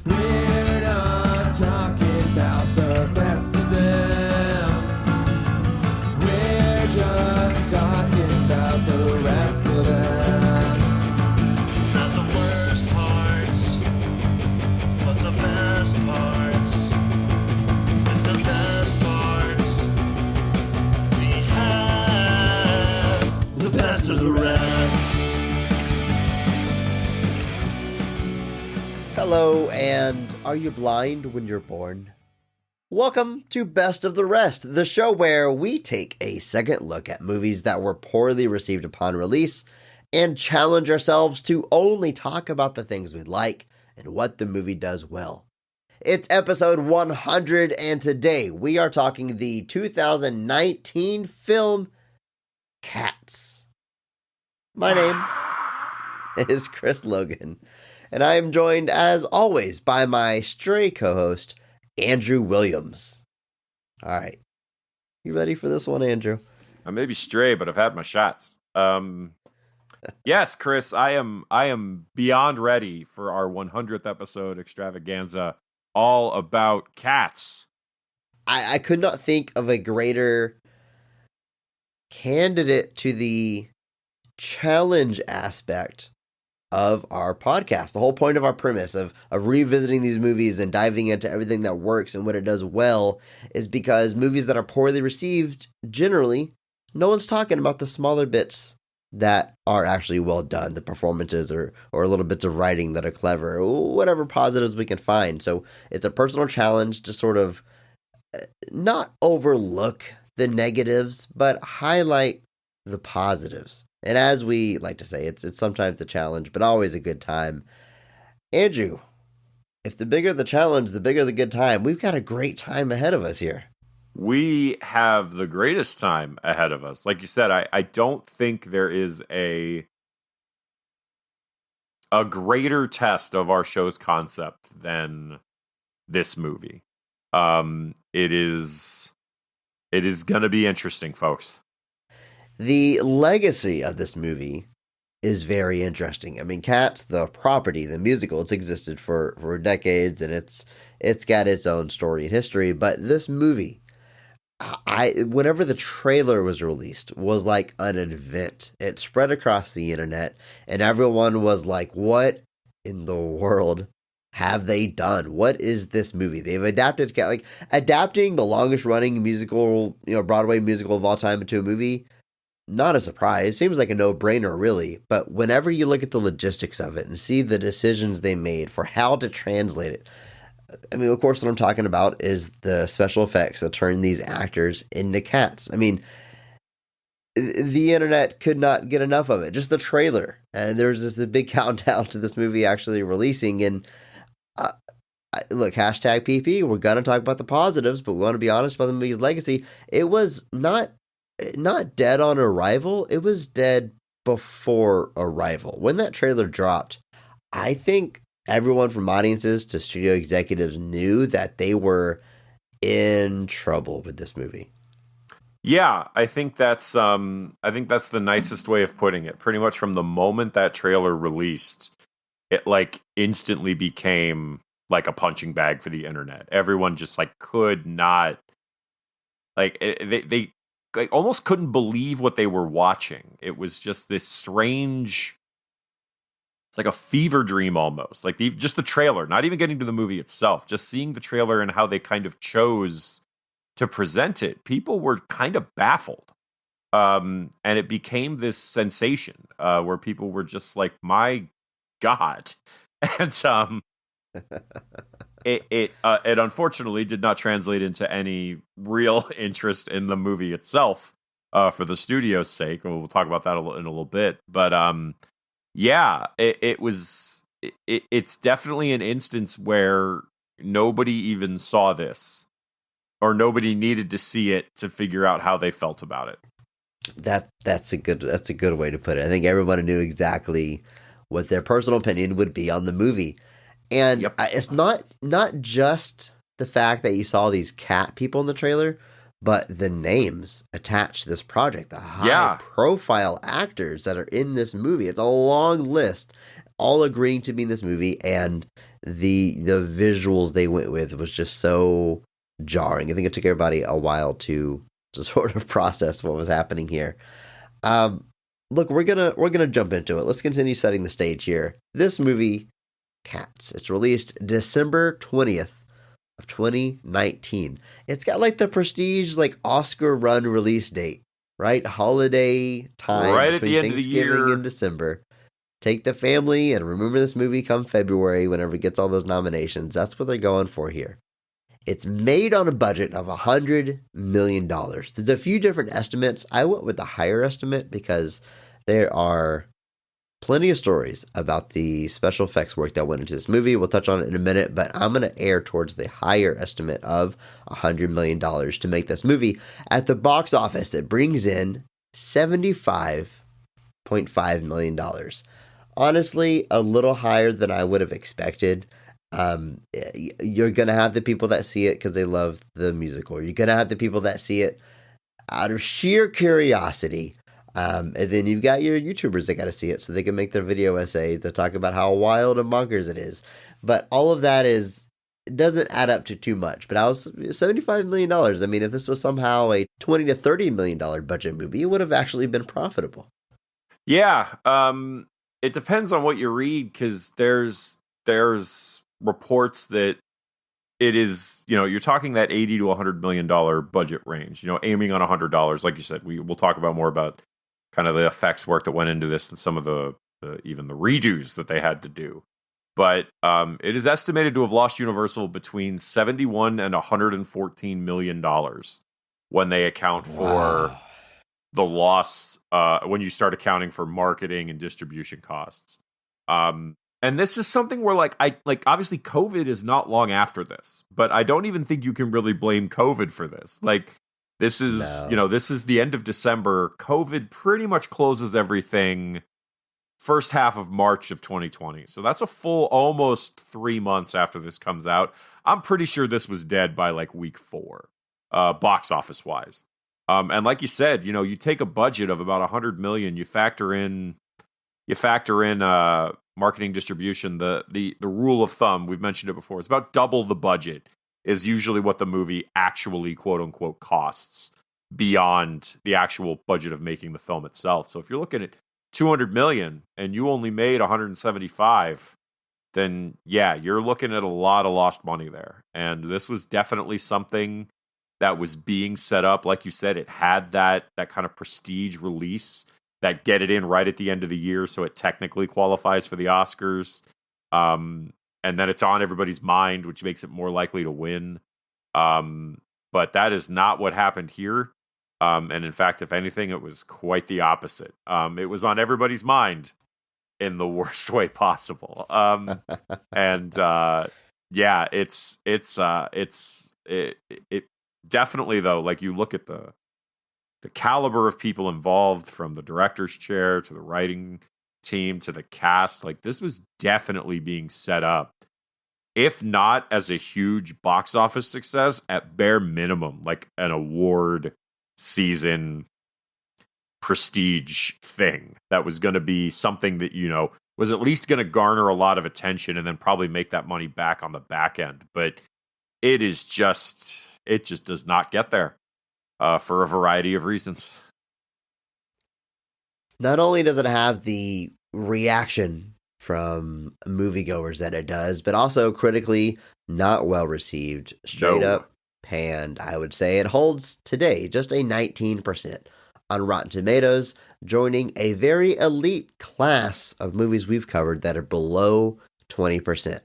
We're not talking about the best of them. We're just talking about the rest of them. Not the worst parts, but the best parts. And the best parts we have. The best of the rest. Hello, and are you blind when you're born? Welcome to Best of the Rest, the show where we take a second look at movies that were poorly received upon release and challenge ourselves to only talk about the things we like and what the movie does well. It's episode 100, and today we are talking the 2019 film Cats. My name is Chris Logan, and I am joined, as always, by my stray co-host, Andrew Williams. All right. You ready for this one, Andrew? I may be stray, but I've had my shots. Yes, Chris, I am beyond ready for our 100th episode Extravaganza, all about cats. I could not think of a greater candidate to the challenge aspect of our podcast. The whole point of our premise of revisiting these movies and diving into everything that works and what it does well is because movies that are poorly received, generally, no one's talking about the smaller bits that are actually well done, the performances or little bits of writing that are clever, whatever positives we can find. So it's a personal challenge to sort of not overlook the negatives, but highlight the positives. And as we like to say, it's sometimes a challenge, but always a good time. Andrew, if the bigger the challenge, the bigger the good time. We've got a great time ahead of us here. We have the greatest time ahead of us. Like you said, I don't think there is a greater test of our show's concept than this movie. It is going to be interesting, folks. The legacy of this movie is very interesting. I mean, Cats, the property, the musical, it's existed for decades, and it's got its own story and history. But this movie, whenever the trailer was released, was like an event. It spread across the internet, and everyone was like, "What in the world have they done? What is this movie?" They've adapted, like adapting the longest running musical, Broadway musical of all time into a movie. Not a surprise. Seems like a no-brainer, really. But whenever you look at the logistics of it and see the decisions they made for how to translate it, I mean, of course, what I'm talking about is the special effects that turn these actors into cats. I mean, the internet could not get enough of it. Just the trailer. And there's this big countdown to this movie actually releasing. And look, hashtag PP, we're going to talk about the positives, but we want to be honest about the movie's legacy. It was not dead on arrival, it was dead before arrival. When that trailer dropped, I think everyone from audiences to studio executives knew that they were in trouble with this movie. Yeah, I think that's the nicest way of putting it. Pretty much from the moment that trailer released, it like instantly became like a punching bag for the internet. Everyone just like could not, like they like almost couldn't believe what they were watching. It was just this strange, it's like a fever dream almost. Like just the trailer, not even getting to the movie itself, just seeing the trailer and how they kind of chose to present it. People were kind of baffled. And it became this sensation where people were just like, my God. And It unfortunately did not translate into any real interest in the movie itself for the studio's sake. And we'll talk about that in a little bit. But yeah, it's definitely an instance where nobody even saw this, or nobody needed to see it to figure out how they felt about it. That's a good way to put it. I think everyone knew exactly what their personal opinion would be on the movie. And Yep. It's not just the fact that you saw these cat people in the trailer, but the names attached to this project, the high-profile actors that are in this movie. It's a long list, all agreeing to be in this movie, and the visuals they went with was just so jarring. I think it took everybody a while to sort of process what was happening here. Look, we're gonna jump into it. Let's continue setting the stage here. This movie, Cats, it's released December 20th of 2019. It's got like the prestige like Oscar run release date, right? Holiday time, right at the end of the Thanksgiving year and December. Take the family and remember this movie come February whenever it gets all those nominations. That's what they're going for here. It's made on a budget of $100 million. There's a few different estimates. I went with the higher estimate because there are plenty of stories about the special effects work that went into this movie. We'll touch on it in a minute, but I'm going to err towards the higher estimate of $100 million to make this movie. At the box office, it brings in $75.5 million. Honestly, a little higher than I would have expected. You're going to have the people that see it because they love the musical. You're going to have the people that see it out of sheer curiosity. And then you've got your YouTubers that got to see it so they can make their video essay to talk about how wild and bonkers it is. But all of that it doesn't add up to too much. But I was $75 million. I mean, if this was somehow a $20 to $30 million budget movie, it would have actually been profitable. Yeah. It depends on what you read, because there's reports that it is, you're talking that $80 to $100 million budget range, aiming on $100. Like you said, we'll talk about more about kind of the effects work that went into this and some of the even the redos that they had to do. But it is estimated to have lost Universal between $71 and $114 million when they account for the loss, when you start accounting for marketing and distribution costs. And this is something where obviously COVID is not long after this, but I don't even think you can really blame COVID for this. This is, this is the end of December. COVID pretty much closes everything first half of March of 2020. So that's a full almost 3 months after this comes out. I'm pretty sure this was dead by week 4, box office wise. And like you said, you take a budget of about $100 million, you factor in marketing, distribution. The rule of thumb, we've mentioned it before, it's about double the budget is usually what the movie actually quote unquote costs beyond the actual budget of making the film itself. So if you're looking at $200 million and you only made 175, then yeah, you're looking at a lot of lost money there. And this was definitely something that was being set up. Like you said, it had that kind of prestige release that get it in right at the end of the year, so it technically qualifies for the Oscars. And then it's on everybody's mind, which makes it more likely to win. But that is not what happened here. And in fact, if anything, it was quite the opposite. It was on everybody's mind in the worst way possible. And yeah, it definitely, though, you look at the caliber of people involved, from the director's chair to the writing team to the cast, this was definitely being set up, if not as a huge box office success, at bare minimum, an award season prestige thing that was going to be something that, was at least going to garner a lot of attention and then probably make that money back on the back end. But it just does not get there for a variety of reasons. Not only does it have the reaction from moviegoers that it does, but also critically not well received. Straight up panned, I would say. It holds today just a 19% on Rotten Tomatoes, joining a very elite class of movies we've covered that are below 20%.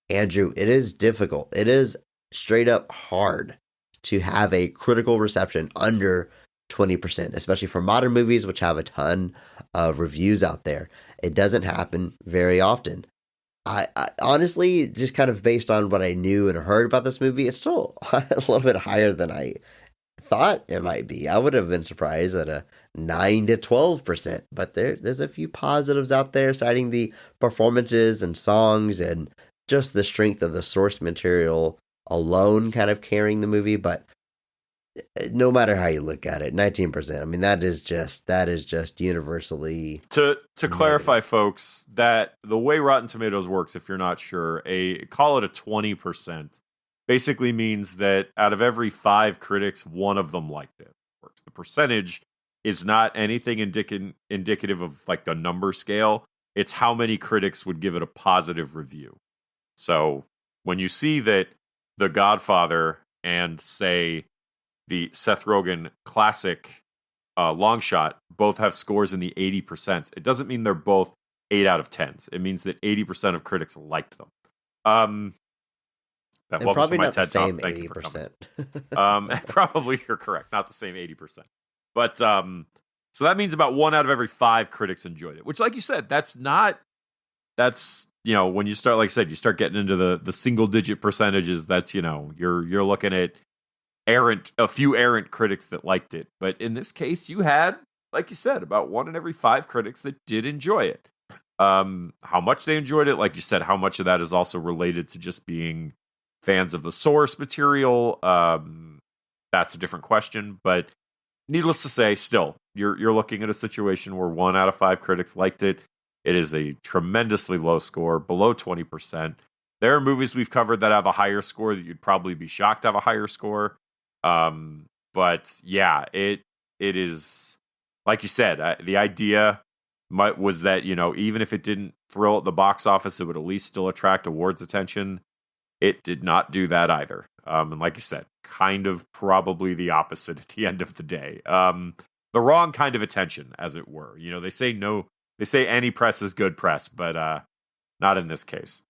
Andrew, it is difficult. It is straight up hard to have a critical reception under 20%, especially for modern movies, which have a ton of reviews out there. It doesn't happen very often. I honestly, just kind of based on what I knew and heard about this movie, it's still a little bit higher than I thought it might be. I would have been surprised at a 9 to 12%, but there's a few positives out there, citing the performances and songs and just the strength of the source material alone kind of carrying the movie. But no matter how you look at it, 19%. I mean, that is just universally. To clarify, folks, that the way Rotten Tomatoes works, if you're not sure, call it a 20%, basically means that out of every 5 critics, one of them liked it. Works. The percentage is not anything indicative of like the number scale. It's how many critics would give it a positive review. So when you see that The Godfather and, say, the Seth Rogen classic Long Shot both have scores in the 80%, it doesn't mean they're both 8 out of 10s. It means that 80% of critics liked them. And probably not the same 80%. Probably you're correct. Not the same 80%. But so that means about 1 out of every 5 critics enjoyed it, which, like you said, that's, when you start, like I said, you start getting into the single digit percentages, that's, you're looking at a few errant critics that liked it. But in this case, you had, like you said, about 1 in every 5 critics that did enjoy it. How much they enjoyed it, like you said, how much of that is also related to just being fans of the source material, that's a different question. But needless to say, still, you're looking at a situation where 1 out of 5 critics liked it. It is a tremendously low score, below 20%. There are movies we've covered that have a higher score that you'd probably be shocked to have a higher score. But yeah, it is, like you said, the idea was that, even if it didn't thrill at the box office, it would at least still attract awards attention. It did not do that either. And like you said, kind of probably the opposite at the end of the day. The wrong kind of attention, as it were. They say any press is good press, but not in this case.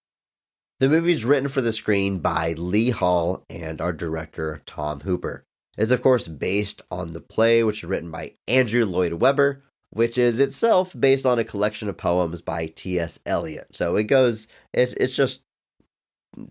The movie's written for the screen by Lee Hall and our director, Tom Hooper. It's, of course, based on the play, which is written by Andrew Lloyd Webber, which is itself based on a collection of poems by T.S. Eliot. So it's just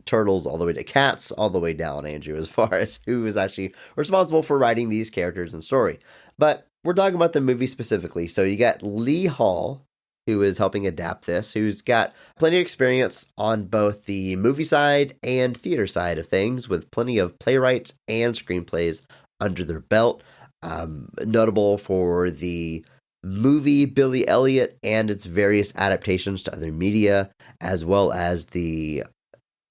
turtles all the way to cats, all the way down, Andrew, as far as who is actually responsible for writing these characters and story. But we're talking about the movie specifically. So you got Lee Hall, who is helping adapt this, who's got plenty of experience on both the movie side and theater side of things, with plenty of playwrights and screenplays under their belt. Notable for the movie Billy Elliot and its various adaptations to other media, as well as the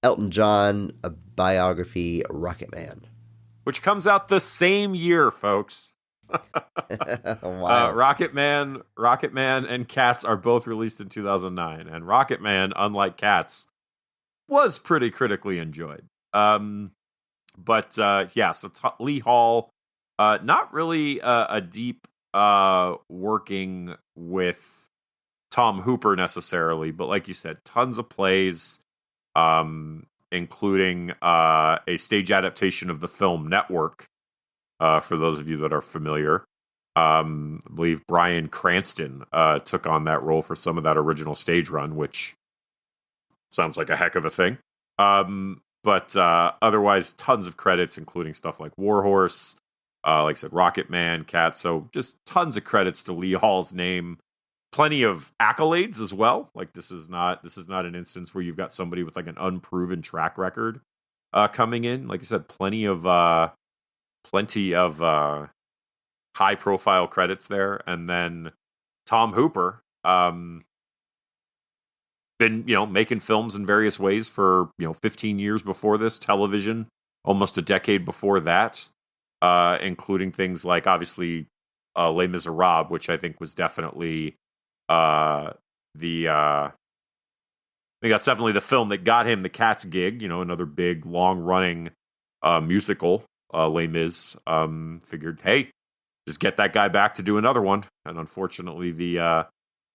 Elton John biography Rocket Man, which comes out the same year, folks. Wow. Rocket Man and Cats are both released in 2009, and Rocket Man, unlike Cats, was pretty critically enjoyed. So Lee Hall, not really a deep working with Tom Hooper necessarily, but like you said, tons of plays, including a stage adaptation of the film Network. For those of you that are familiar, I believe Bryan Cranston took on that role for some of that original stage run, which sounds like a heck of a thing. But otherwise, tons of credits, including stuff like Warhorse, like I said, Rocket Man, Cat. So just tons of credits to Lee Hall's name. Plenty of accolades as well. Like this is not an instance where you've got somebody with like an unproven track record coming in. Like I said, plenty of high profile credits there. And then Tom Hooper, been, making films in various ways for, 15 years before this, television, almost a decade before that, including things like obviously Les Miserables, which I think was definitely I think that's definitely the film that got him the Cats gig, another big long running musical. Les Mis figured, hey, just get that guy back to do another one. And unfortunately, the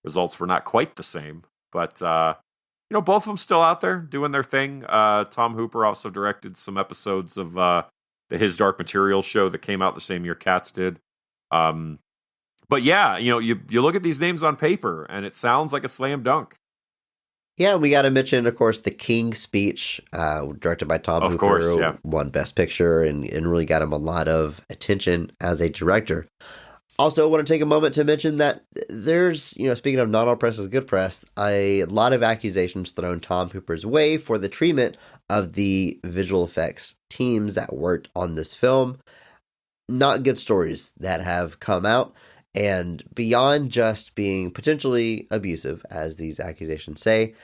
results were not quite the same. But, both of them still out there doing their thing. Tom Hooper also directed some episodes of the His Dark Materials show that came out the same year Cats did. But yeah, you look at these names on paper, and it sounds like a slam dunk. Yeah, we got to mention, of course, The King's Speech, directed by Tom Hooper. Of course, yeah. Won Best Picture and really got him a lot of attention as a director. Also, I want to take a moment to mention that there's, speaking of not all press is good press, a lot of accusations thrown Tom Hooper's way for the treatment of the visual effects teams that worked on this film. not good stories that have come out. And beyond just being potentially abusive, as these accusations say,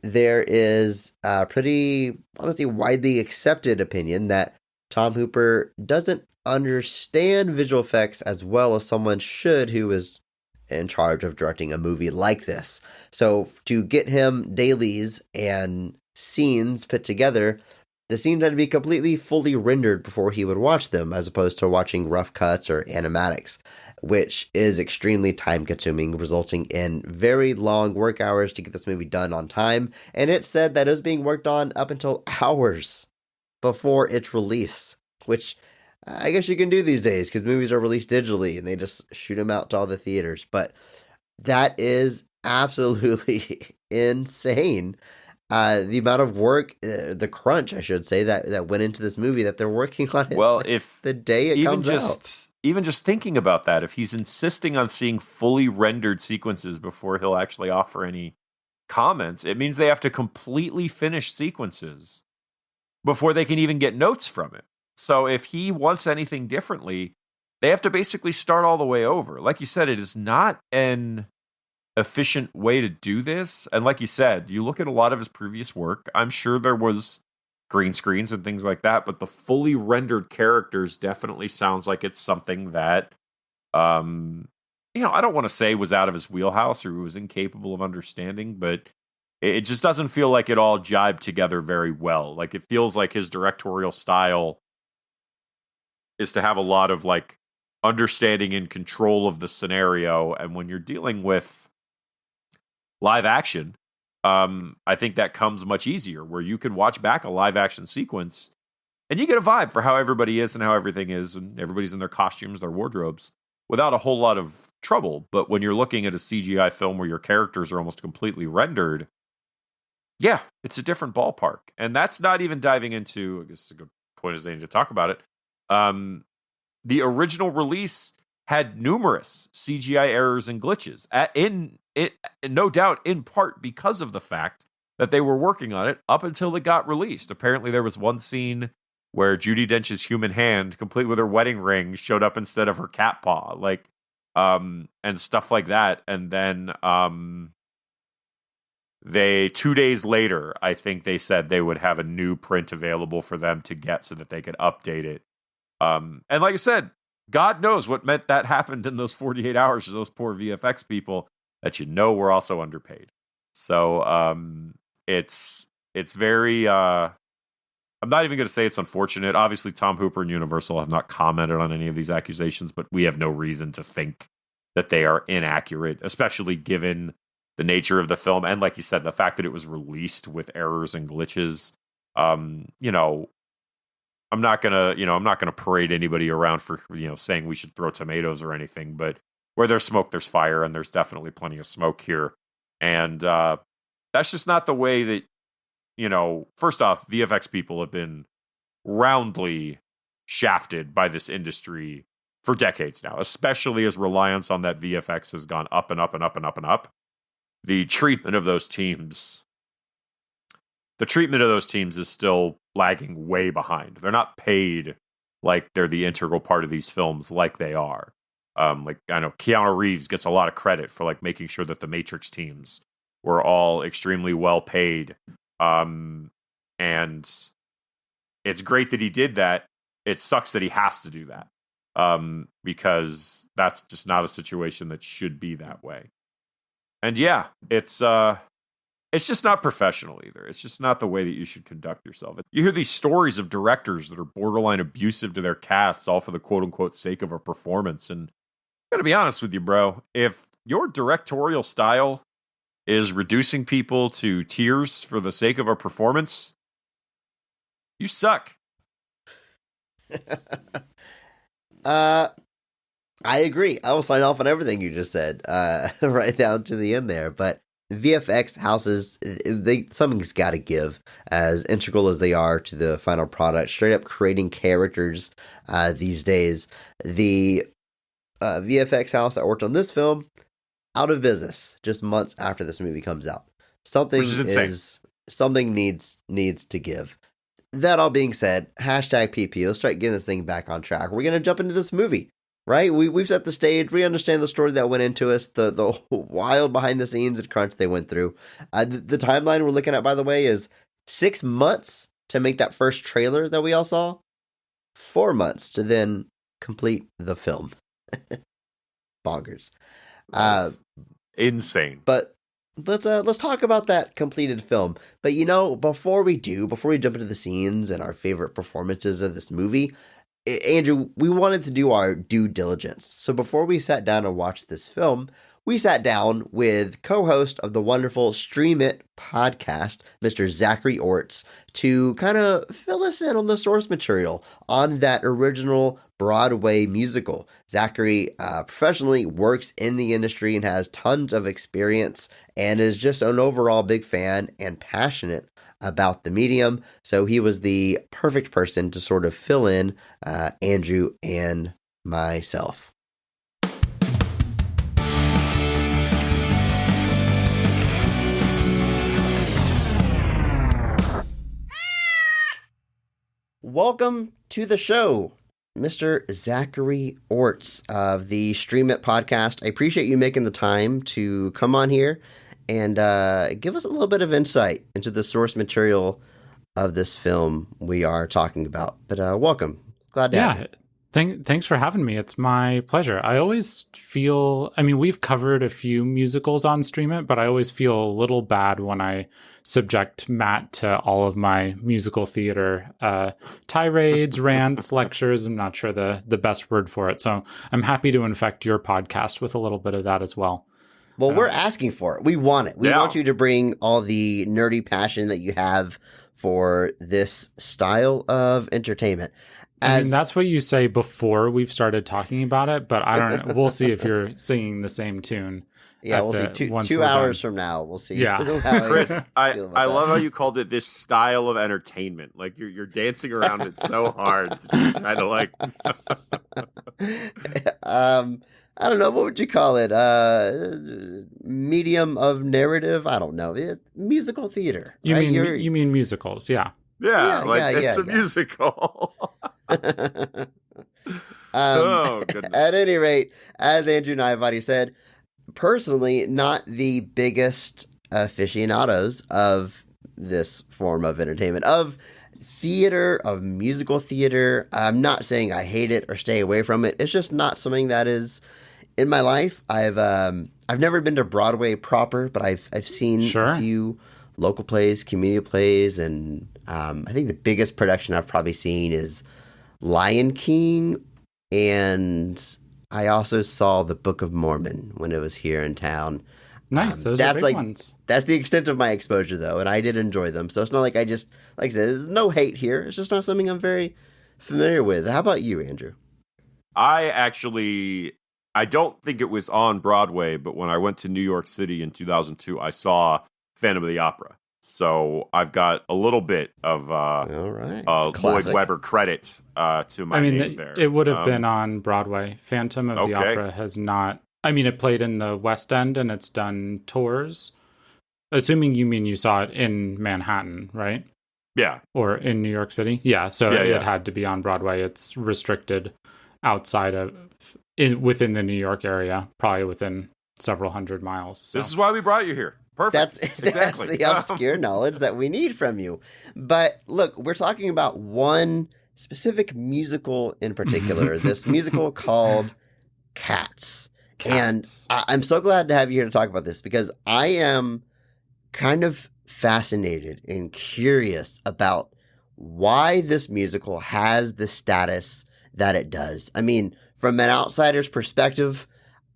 there is a pretty, honestly, widely accepted opinion that Tom Hooper doesn't understand visual effects as well as someone should who is in charge of directing a movie like this. So to get him dailies and scenes put together, the scenes had to be completely fully rendered before he would watch them, as opposed to watching rough cuts or animatics, which is extremely time consuming, resulting in very long work hours to get this movie done on time. And it said that it was being worked on up until hours before its release, which I guess you can do these days because movies are released digitally and they just shoot them out to all the theaters. But that is absolutely insane. The amount of work, the crunch, I should say, that went into this movie, that they're working on it. Well, if the day it comes out. Even just thinking about that, if he's insisting on seeing fully rendered sequences before he'll actually offer any comments, it means they have to completely finish sequences before they can even get notes from it. So if he wants anything differently, they have to basically start all the way over. Like you said, it is not an efficient way to do this. And like you said, you look at a lot of his previous work, I'm sure there was green screens and things like that, but the fully rendered characters definitely sounds like it's something that I don't want to say was out of his wheelhouse or he was incapable of understanding, but it just doesn't feel like it all jibed together very well. Like it feels like his directorial style is to have a lot of like understanding and control of the scenario, and when you're dealing with live action, I think that comes much easier, where you can watch back a live action sequence and you get a vibe for how everybody is and how everything is, and everybody's in their costumes, their wardrobes, without a whole lot of trouble. But when you're looking at a CGI film where your characters are almost completely rendered, yeah, it's a different ballpark. And that's not even diving into, I guess it's a good point as they need to talk about it. The original release had numerous CGI errors and glitches, no doubt in part because of the fact that they were working on it up until it got released. Apparently there was one scene where Judi Dench's human hand, complete with her wedding ring, showed up instead of her cat paw, and stuff like that. And then they 2 days later, I think they said they would have a new print available for them to get so that they could update it. And like I said, God knows what meant that happened in those 48 hours to those poor VFX people that were also underpaid. So it's very I'm not even going to say it's unfortunate. Obviously, Tom Hooper and Universal have not commented on any of these accusations, but we have no reason to think that they are inaccurate, especially given the nature of the film. And like you said, the fact that it was released with errors and glitches. I'm not gonna parade anybody around for saying we should throw tomatoes or anything, but where there's smoke, there's fire, and there's definitely plenty of smoke here. And that's just not the way that, first off, VFX people have been roundly shafted by this industry for decades now, especially as reliance on that VFX has gone up and up and up and up and up. The treatment of those teams is still lagging way behind. They're not paid like they're the integral part of these films like they are. I know Keanu Reeves gets a lot of credit for making sure that the Matrix teams were all extremely well paid. And it's great that he did that. It sucks that he has to do that. Because that's just not a situation that should be that way. And yeah, it's just not professional either. It's just not the way that you should conduct yourself. You hear these stories of directors that are borderline abusive to their casts, all for the quote-unquote sake of a performance. And I gotta be honest with you, bro. If your directorial style is reducing people to tears for the sake of a performance, you suck. I agree. I will sign off on everything you just said, right down to the end there. But VFX houses, something's got to give, as integral as they are to the final product. Straight up creating characters these days. The VFX house that worked on this film, out of business just months after this movie comes out. Something needs to give. that all being said, hashtag PP, let's start getting this thing back on track. We're going to jump into this movie, right? We've set the stage. We understand the story that went into us, the wild behind the scenes and crunch they went through. The timeline we're looking at, by the way, is 6 months to make that first trailer that we all saw, 4 months to then complete the film. Bonkers. Insane. But let's talk about that completed film. But before we jump into the scenes and our favorite performances of this movie, Andrew, we wanted to do our due diligence. So before we sat down and watched this film, we sat down with co-host of the wonderful Stream It podcast, Mr. Zachary Orts, to kind of fill us in on the source material on that original Broadway musical. Zachary professionally works in the industry and has tons of experience and is just an overall big fan and passionate about the medium. So he was the perfect person to sort of fill in Andrew and myself. Welcome to the show, Mr. Zachary Orts of the Stream It podcast. I appreciate you making the time to come on here and give us a little bit of insight into the source material of this film we are talking about. But welcome. Glad to have you. Thanks for having me. It's my pleasure. I always feel, we've covered a few musicals on Stream It, but I always feel a little bad when I subject Matt to all of my musical theater tirades, rants, lectures. I'm not sure the best word for it. So I'm happy to infect your podcast with a little bit of that as well. Well, we're asking for it. We want it. We want you to bring all the nerdy passion that you have for this style of entertainment. That's what you say before we've started talking about it, but I don't know. We'll see if you're singing the same tune. Yeah, we'll see. Two hours from now, we'll see. Yeah. Chris, I love how you called it this style of entertainment. Like you're dancing around it so hard to try to like. I don't know. What would you call it? Medium of narrative? I don't know. Musical theater. You mean musicals? Yeah. Yeah, it's a musical. Oh, goodness. At any rate, as Andrew and I have already said, personally, not the biggest aficionados of this form of entertainment, of theater, of musical theater. I'm not saying I hate it or stay away from it. It's just not something that is in my life. I've never been to Broadway proper, but I've seen a few local plays, community plays, and I think the biggest production I've probably seen is Lion King, and I also saw The Book of Mormon when it was here in town. Nice, those are big ones. That's the extent of my exposure, though, and I did enjoy them. So it's not like I said, there's no hate here. It's just not something I'm very familiar with. How about you, Andrew? I don't think it was on Broadway, but when I went to New York City in 2002, I saw Phantom of the Opera. So I've got a little bit of Lloyd Webber credit to my name there. It would have been on Broadway. Phantom of the Opera has not. It played in the West End and it's done tours. Assuming you mean you saw it in Manhattan, right? Yeah. Or in New York City? Yeah, so it had to be on Broadway. It's restricted outside of, within the New York area, probably within several hundred miles. So. This is why we brought you here. Perfect. That's the obscure knowledge that we need from you. But look, we're talking about one specific musical in particular, this musical called Cats. And I'm so glad to have you here to talk about this because I am kind of fascinated and curious about why this musical has the status that it does. From an outsider's perspective,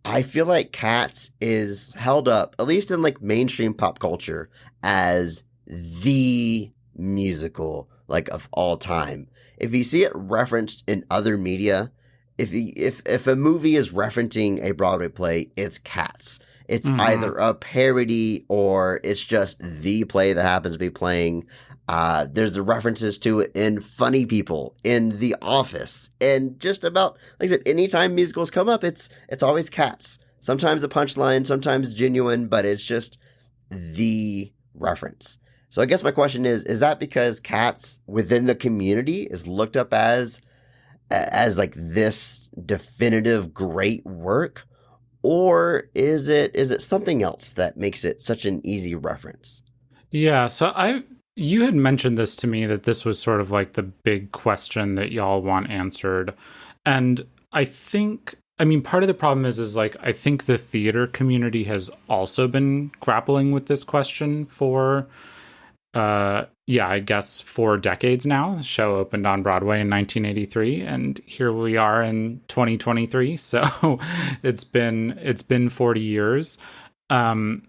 I feel like Cats is held up, at least in mainstream pop culture, as the musical of all time. If you see it referenced in other media, if a movie is referencing a Broadway play, it's Cats. It's either a parody or it's just the play that happens to be playing. There's the references to it in Funny People, in The Office, and just about, like I said, anytime musicals come up, it's always Cats. Sometimes a punchline, sometimes genuine, but it's just the reference. So I guess my question is that because Cats within the community is looked up as like this definitive great work, or is it something else that makes it such an easy reference? Yeah, so you had mentioned this to me, that this was sort of like the big question that y'all want answered. And I think, I mean, part of the problem is like, I think the theater community has also been grappling with this question for, I guess 4 decades now. The show opened on Broadway in 1983, and here we are in 2023. So it's been 40 years. And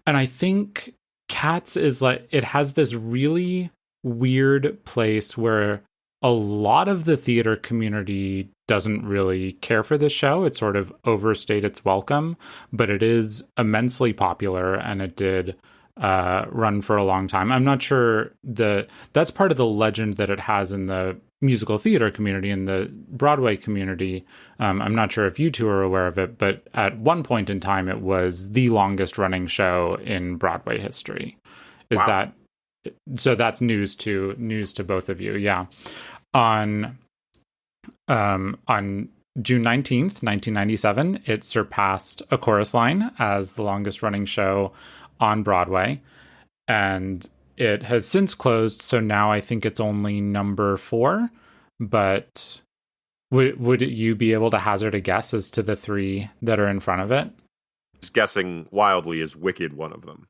I think Cats is like, it has this really weird place where a lot of the theater community doesn't really care for this show. It sort of overstayed its welcome, but it is immensely popular, and it did run for a long time. I'm not sure that's part of the legend that it has in the musical theater community and the Broadway community. I'm not sure if you two are aware of it, but at one point in time, it was the longest running show in Broadway history. Wow. So that's news to both of you. Yeah. On June 19th, 1997, it surpassed A Chorus Line as the longest running show on Broadway, and it has since closed, so now I think it's only number 4. But would you be able to hazard a guess as to the 3 that are in front of it? Just guessing wildly, is Wicked one of them?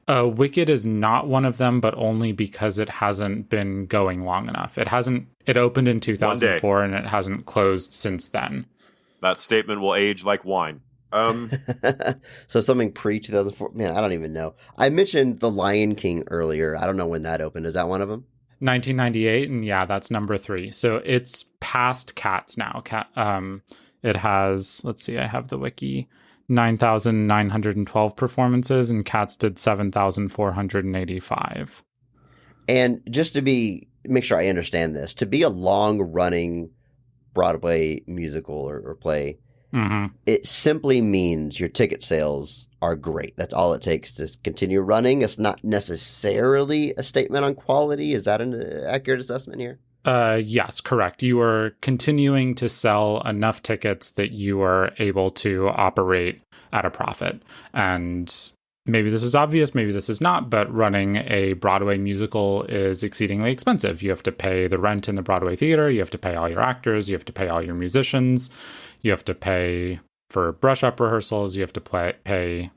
Wicked is not one of them, but only because it hasn't been going long enough. It opened in 2004 and it hasn't closed since then. That statement will age like wine. So something pre-2004. Man, I don't even know. I mentioned The Lion King earlier. I don't know when that opened. Is that one of them? 1998, and yeah, that's number 3. So it's past Cats now. It has, let's see, I have the wiki, 9,912 performances, and Cats did 7,485. And just to make sure I understand this, to be a long-running Broadway musical or play, it simply means your ticket sales are great. That's all it takes to continue running. It's not necessarily a statement on quality. Is that an accurate assessment here? Yes, correct. You are continuing to sell enough tickets that you are able to operate at a profit. And maybe this is obvious, maybe this is not, but running a Broadway musical is exceedingly expensive. You have to pay the rent in the Broadway theater, you have to pay all your actors, you have to pay all your musicians, you have to pay for brush up rehearsals, you have to pay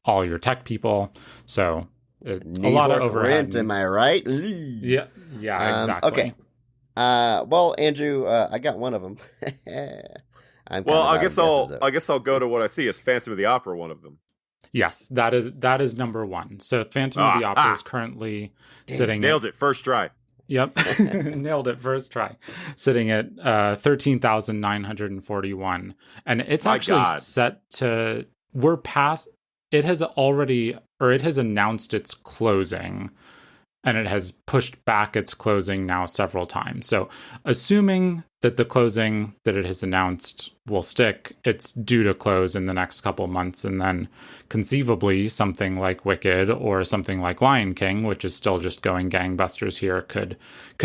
all your tech people. So a lot of overhead. Rent, am I right? Yeah, exactly. Okay. Well, Andrew, I got one of them. I guess I'll go to what I see. Is Phantom of the Opera one of them? Yes, that is number 1. So Phantom of the Opera is currently sitting. Nailed it first try. Yep, nailed it first try. Sitting at 13,941, and it's actually set to. We're past. It has announced its closing, and it has pushed back its closing now several times. So, assuming that the closing that it has announced will stick, it's due to close in the next couple months, and then conceivably something like Wicked or something like Lion King, which is still just going gangbusters here, could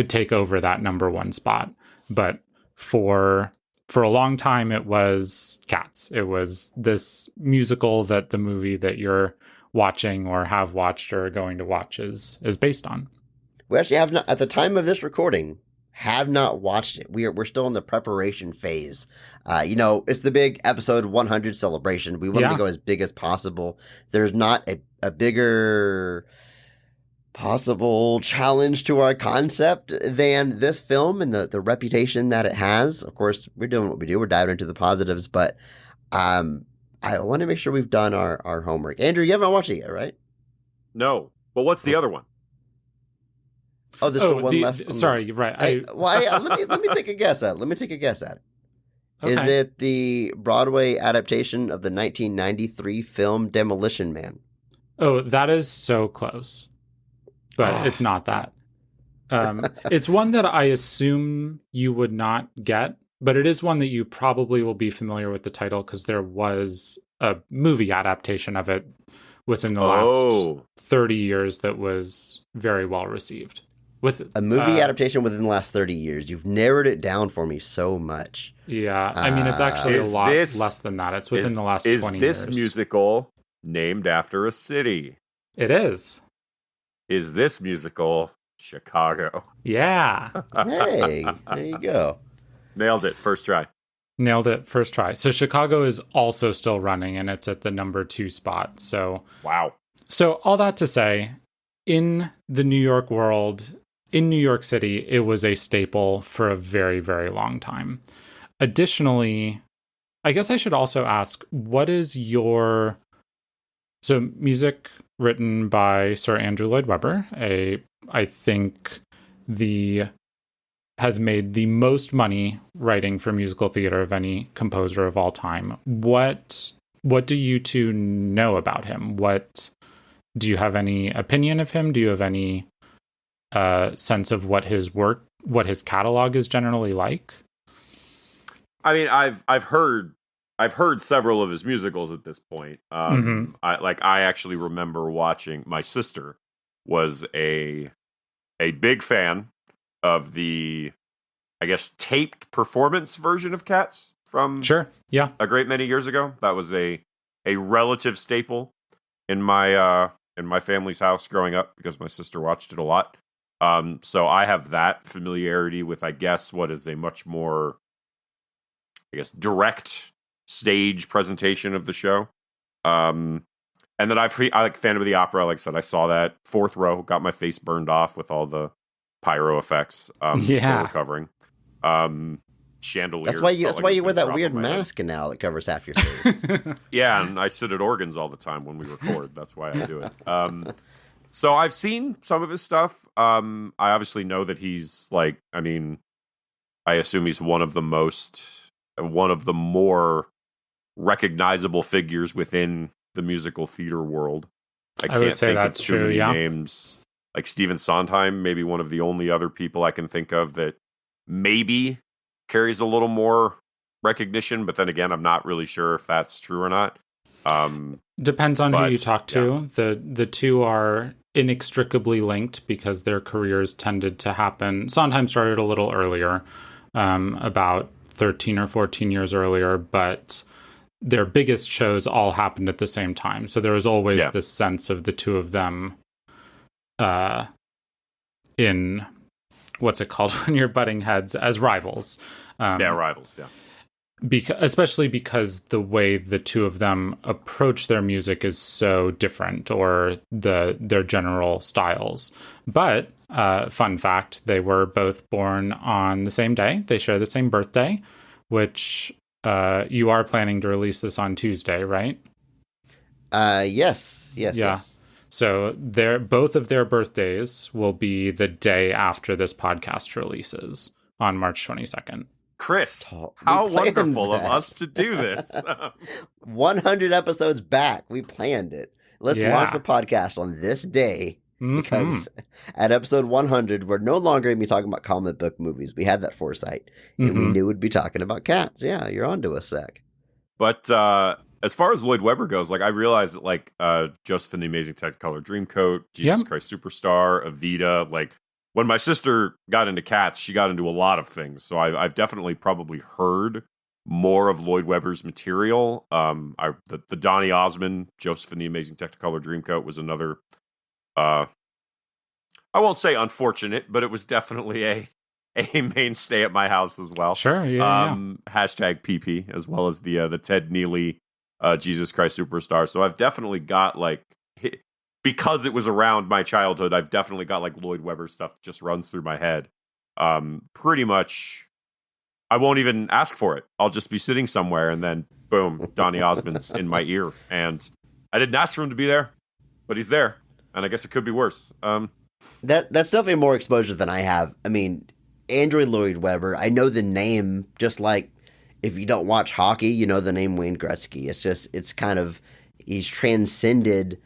take over that number 1 spot. But for a long time, it was Cats. It was this musical that the movie that you're watching or have watched or are going to watch is based on. We actually have not, at the time of this recording, have not watched it. We're still in the preparation phase. It's the big episode 100 celebration. We wanted to go as big as possible. There's not a bigger possible challenge to our concept than this film and the reputation that it has. Of course, we're doing what we do. We're diving into the positives, but I want to make sure we've done our homework. Andrew, you haven't watched it yet, right? No. But what's the other one? Oh, there's still one left. Sorry, you're right. Let me take a guess at it. Okay. Is it the Broadway adaptation of the 1993 film Demolition Man? Oh, that is so close. But it's not that. It's one that I assume you would not get, but it is one that you probably will be familiar with the title because there was a movie adaptation of it within the last 30 years that was very well received. With a movie adaptation within the last 30 years. You've narrowed it down for me so much. Yeah, I mean, it's actually a lot less than that. It's within the last 20 years. Is this musical named after a city? It is. Is this musical Chicago? Yeah. Hey, there you go. Nailed it. First try. Nailed it. First try. So Chicago is also still running, and it's at the number 2 spot. So wow. So all that to say, in the New York world, in New York City, it was a staple for a very, very long time. Additionally, I guess I should also ask, what is your... So music written by Sir Andrew Lloyd Webber, I think has made the most money writing for musical theater of any composer of all time. What do you two know about him? Do you have any opinion of him? Do you have any sense of what his catalog is generally like? I mean, I've heard several of his musicals at this point. I actually remember watching. My sister was a big fan of the, I guess, taped performance version of Cats from a great many years ago. That was a relative staple in my family's house growing up because my sister watched it a lot. So I have that familiarity with, I guess, what is a much more, I guess, direct stage presentation of the show. And then I like Phantom of the Opera. Like I said, I saw that fourth row, got my face burned off with all the pyro effects. Still recovering. Chandelier. That's why you wear that weird mask now that covers half your face. Yeah, and I sit at organs all the time when we record. That's why I do it. So I've seen some of his stuff. I obviously know that he's like, I mean, I assume he's one of the more recognizable figures within the musical theater world. I can't think of too many names. Like Stephen Sondheim, maybe one of the only other people I can think of that maybe carries a little more recognition, but then again, I'm not really sure if that's true or not. Depends on who you talk to. Yeah. The two are inextricably linked because their careers tended to happen. Sondheim started a little earlier, about 13 or 14 years earlier, but their biggest shows all happened at the same time. So there was always this sense of the two of them in, what's it called when you're butting heads, as rivals. Rivals, yeah. Especially because the way the two of them approach their music is so different, or their general styles. But fun fact, they were both born on the same day. They share the same birthday, which you are planning to release this on Tuesday, right? Yes. So both of their birthdays will be the day after this podcast releases on March 22nd. Chris, how wonderful of us to do this. 100 episodes back. We planned it. Let's launch the podcast on this day, because at episode 100, we're no longer going to be talking about comic book movies. We had that foresight, and we knew we'd be talking about cats. Yeah, you're onto us, Zach. But as far as Lloyd Webber goes, like I realized that like Joseph and the Amazing Technicolor Dreamcoat, Jesus Christ Superstar, Evita, like when my sister got into Cats, she got into a lot of things. So I've definitely probably heard more of Lloyd Webber's material. The Donny Osmond, Joseph and the Amazing Technicolor Dreamcoat was another, I won't say unfortunate, but it was definitely a mainstay at my house as well. Sure, Hashtag PP, as well as the Ted Neely, Jesus Christ Superstar. So I've definitely got like, because it was around my childhood, I've definitely got like Lloyd Webber stuff that just runs through my head. Pretty much, I won't even ask for it. I'll just be sitting somewhere and then boom, Donny Osmond's in my ear. And I didn't ask for him to be there, but he's there. And I guess it could be worse. That's definitely more exposure than I have. I mean, Andrew Lloyd Webber, I know the name, just like if you don't watch hockey, you know the name Wayne Gretzky. It's kind of, he's transcended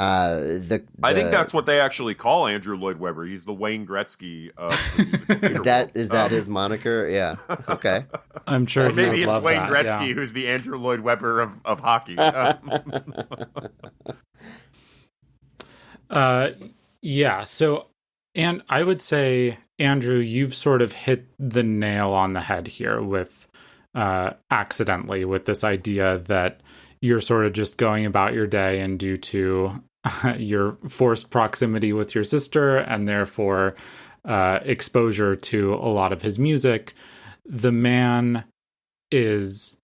I think that's what they actually call Andrew Lloyd Webber. He's the Wayne Gretzky of the musical theater world. Is that his moniker? Yeah. Okay. I'm sure. Or maybe it's Wayne Gretzky who's the Andrew Lloyd Webber of hockey. Uh, yeah. So, and I would say, Andrew, you've sort of hit the nail on the head here with accidentally with this idea that you're sort of just going about your day, and due to your forced proximity with your sister and therefore exposure to a lot of his music, the man is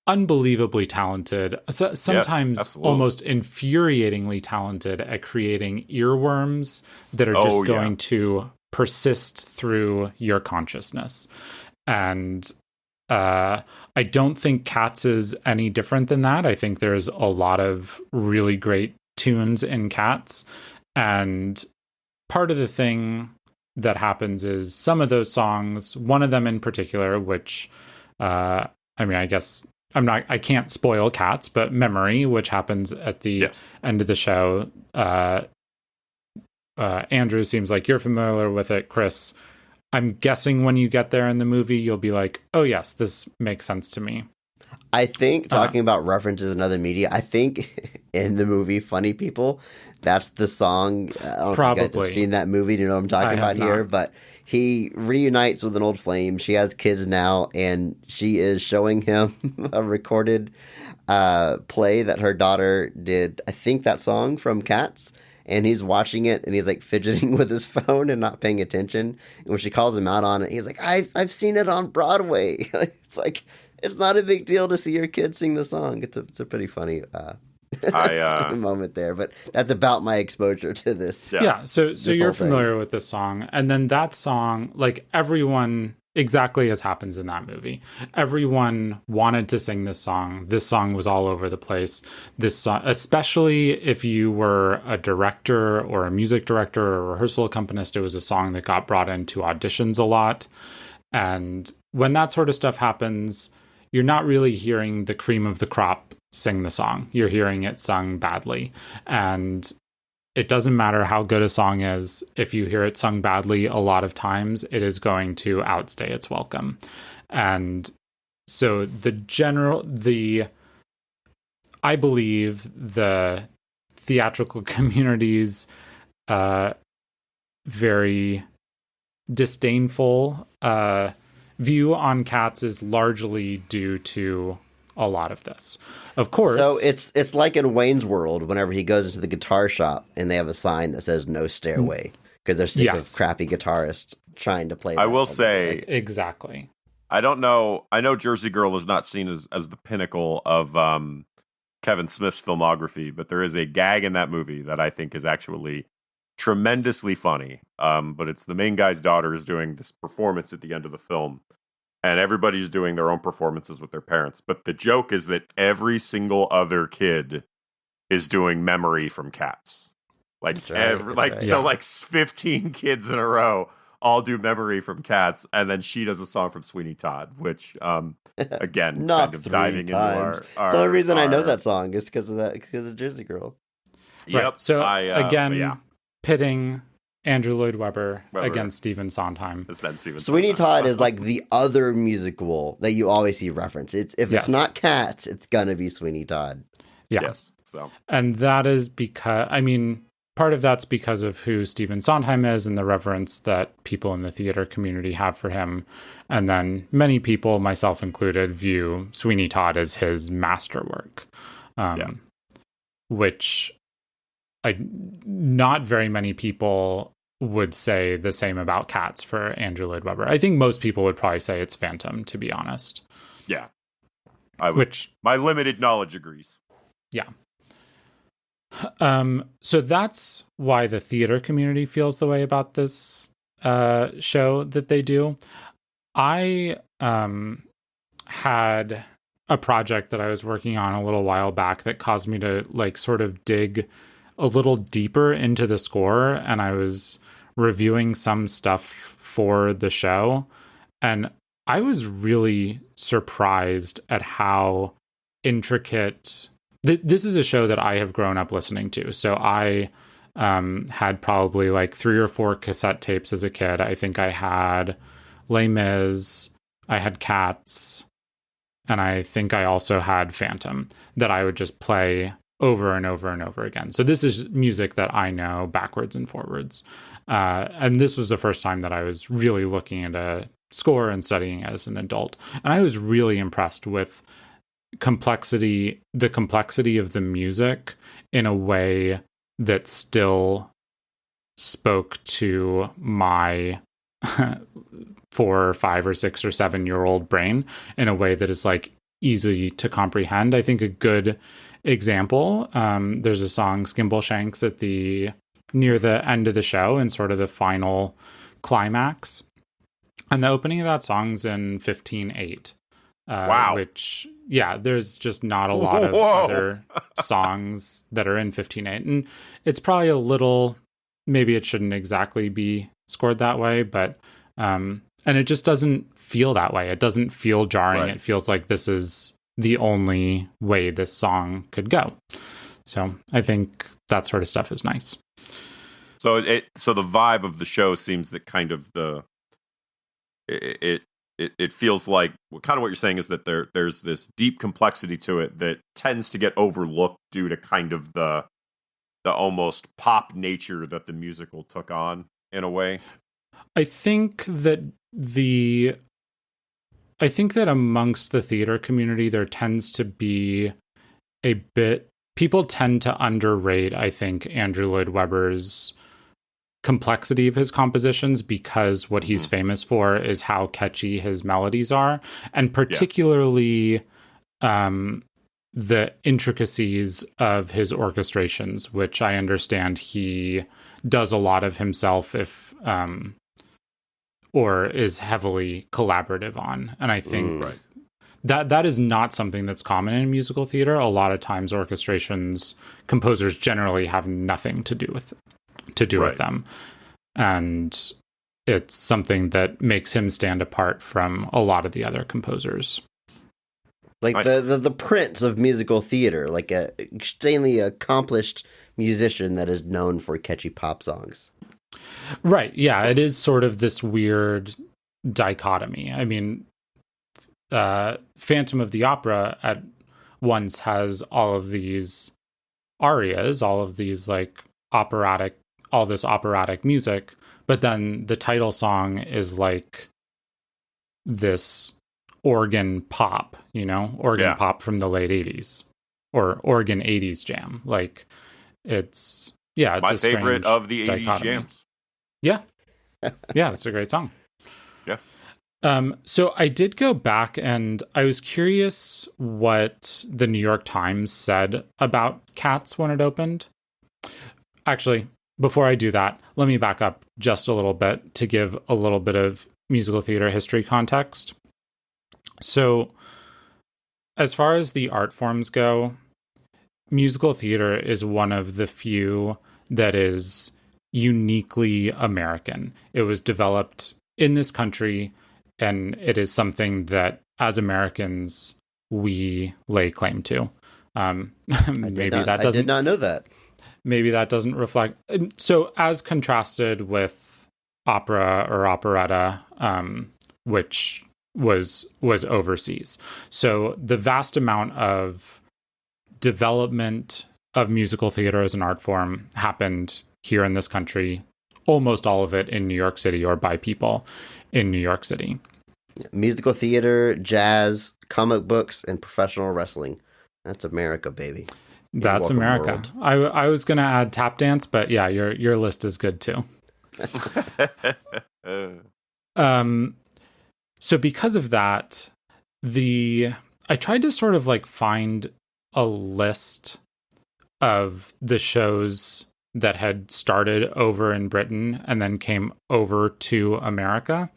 unbelievably talented, sometimes absolutely. almost infuriatingly talented at creating earworms that are just going to persist through your consciousness. And I don't think Cats is any different than that. I think there's a lot of really great tunes in Cats. And part of the thing that happens is some of those songs, one of them in particular, which, I guess I can't spoil Cats, but Memory, which happens at the end of the show. Andrew, seems like you're familiar with it. Chris, I'm guessing when you get there in the movie, you'll be like, oh yes, this makes sense to me. I think, talking about references in other media, I think in the movie Funny People, that's the song. I don't know if you guys have seen that movie. Do you know what I'm talking about here? But he reunites with an old flame. She has kids now, and she is showing him a recorded play that her daughter did. I think that song from Cats. And he's watching it, and he's like fidgeting with his phone and not paying attention. And when she calls him out on it, he's like, I've seen it on Broadway. It's like, it's not a big deal to see your kid sing the song. It's a pretty funny moment there. But that's about my exposure to this. Yeah. So you're familiar with this song. And then that song, like everyone, exactly as happens in that movie, everyone wanted to sing this song. This song was all over the place. This song, especially if you were a director or a music director or a rehearsal accompanist, it was a song that got brought into auditions a lot. And when that sort of stuff happens, you're not really hearing the cream of the crop sing the song. You're hearing it sung badly. And it doesn't matter how good a song is. If you hear it sung badly, a lot of times it is going to outstay its welcome. And so I believe the theatrical community's very disdainful view on Cats is largely due to a lot of this. Of course. So it's like in Wayne's World, whenever he goes into the guitar shop and they have a sign that says no stairway because they're sick of crappy guitarists trying to play. I will say exactly. I don't know. I know Jersey Girl is not seen as the pinnacle of Kevin Smith's filmography, but there is a gag in that movie that I think is actually tremendously funny. But it's the main guy's daughter is doing this performance at the end of the film. And everybody's doing their own performances with their parents. But the joke is that every single other kid is doing Memory from Cats. So 15 kids in a row all do Memory from Cats. And then she does a song from Sweeney Todd, which, again, not kind of diving times. into our the only reason I know that song is because of Jersey Girl. Yep. Right. So, pitting Andrew Lloyd Webber against Stephen Sondheim. Sweeney Todd is like the other musical that you always see reference. If it's not Cats, it's gonna be Sweeney Todd. Yeah. Yes. So, and that is because part of that's because of who Stephen Sondheim is and the reverence that people in the theater community have for him. And then many people, myself included, view Sweeney Todd as his masterwork, which not very many people would say the same about Cats for Andrew Lloyd Webber. I think most people would probably say it's Phantom, to be honest. Yeah. My limited knowledge agrees. Yeah. So that's why the theater community feels the way about this show that they do. I had a project that I was working on a little while back that caused me to sort of dig a little deeper into the score, and I was reviewing some stuff for the show, and I was really surprised at how intricate this is a show that I have grown up listening to. So I had probably 3 or 4 cassette tapes as a kid. I think I had Les Mis, I had Cats, and I think I also had Phantom that I would just play over and over and over again. So this is music that I know backwards and forwards. And this was the first time that I was really looking at a score and studying as an adult. And I was really impressed with the complexity of the music in a way that still spoke to my 4 or 5 or 6 or 7-year-old brain in a way that is like easy to comprehend. I think a good example, there's a song, Skimbleshanks, near the end of the show and sort of the final climax. And the opening of that song's in 15/8. Wow. Which, yeah, there's just not a lot of other songs that are in 15/8. And it's probably a little, maybe it shouldn't exactly be scored that way, but, and it just doesn't feel that way. It doesn't feel jarring. Right. It feels like this is the only way this song could go. So I think that sort of stuff is nice. So so the vibe of the show seems that kind of it feels like kind of what you're saying is that there's this deep complexity to it that tends to get overlooked due to kind of the almost pop nature that the musical took on in a way. I think that amongst the theater community, there tends to be people tend to underrate, I think, Andrew Lloyd Webber's complexity of his compositions, because what he's famous for is how catchy his melodies are, and particularly the intricacies of his orchestrations, which I understand he does a lot of himself, or is heavily collaborative on. And I think that is not something that's common in musical theater. A lot of times orchestrations, composers generally have nothing to do with them. And it's something that makes him stand apart from a lot of the other composers. Like the prince of musical theater, like a extremely accomplished musician that is known for catchy pop songs. Right. Yeah, it is sort of this weird dichotomy. I mean, Phantom of the Opera at once has all of these arias, all of these like all this operatic music, but then the title song is like this organ pop, pop from the late 80s, or organ 80s jam. Like it's my favorite of the 80s dichotomy. Jams. Yeah. Yeah, it's a great song. Yeah. So I did go back and I was curious what the New York Times said about Cats when it opened. Actually, before I do that, let me back up just a little bit to give a little bit of musical theater history context. So, as far as the art forms go, musical theater is one of the few that is uniquely American. It was developed in this country, and it is something that, as Americans, we lay claim to. I did not know that. Maybe that doesn't reflect. So, as contrasted with opera or operetta, which was overseas. So, the vast amount of development of musical theater as an art form happened here in this country, almost all of it in New York City or by people in New York City. Musical theater, jazz, comic books, and professional wrestling. That's America, baby. That's America. I was going to add tap dance, but yeah, your list is good too. So because of that, I tried to sort of like find a list of the shows that had started over in Britain and then came over to America,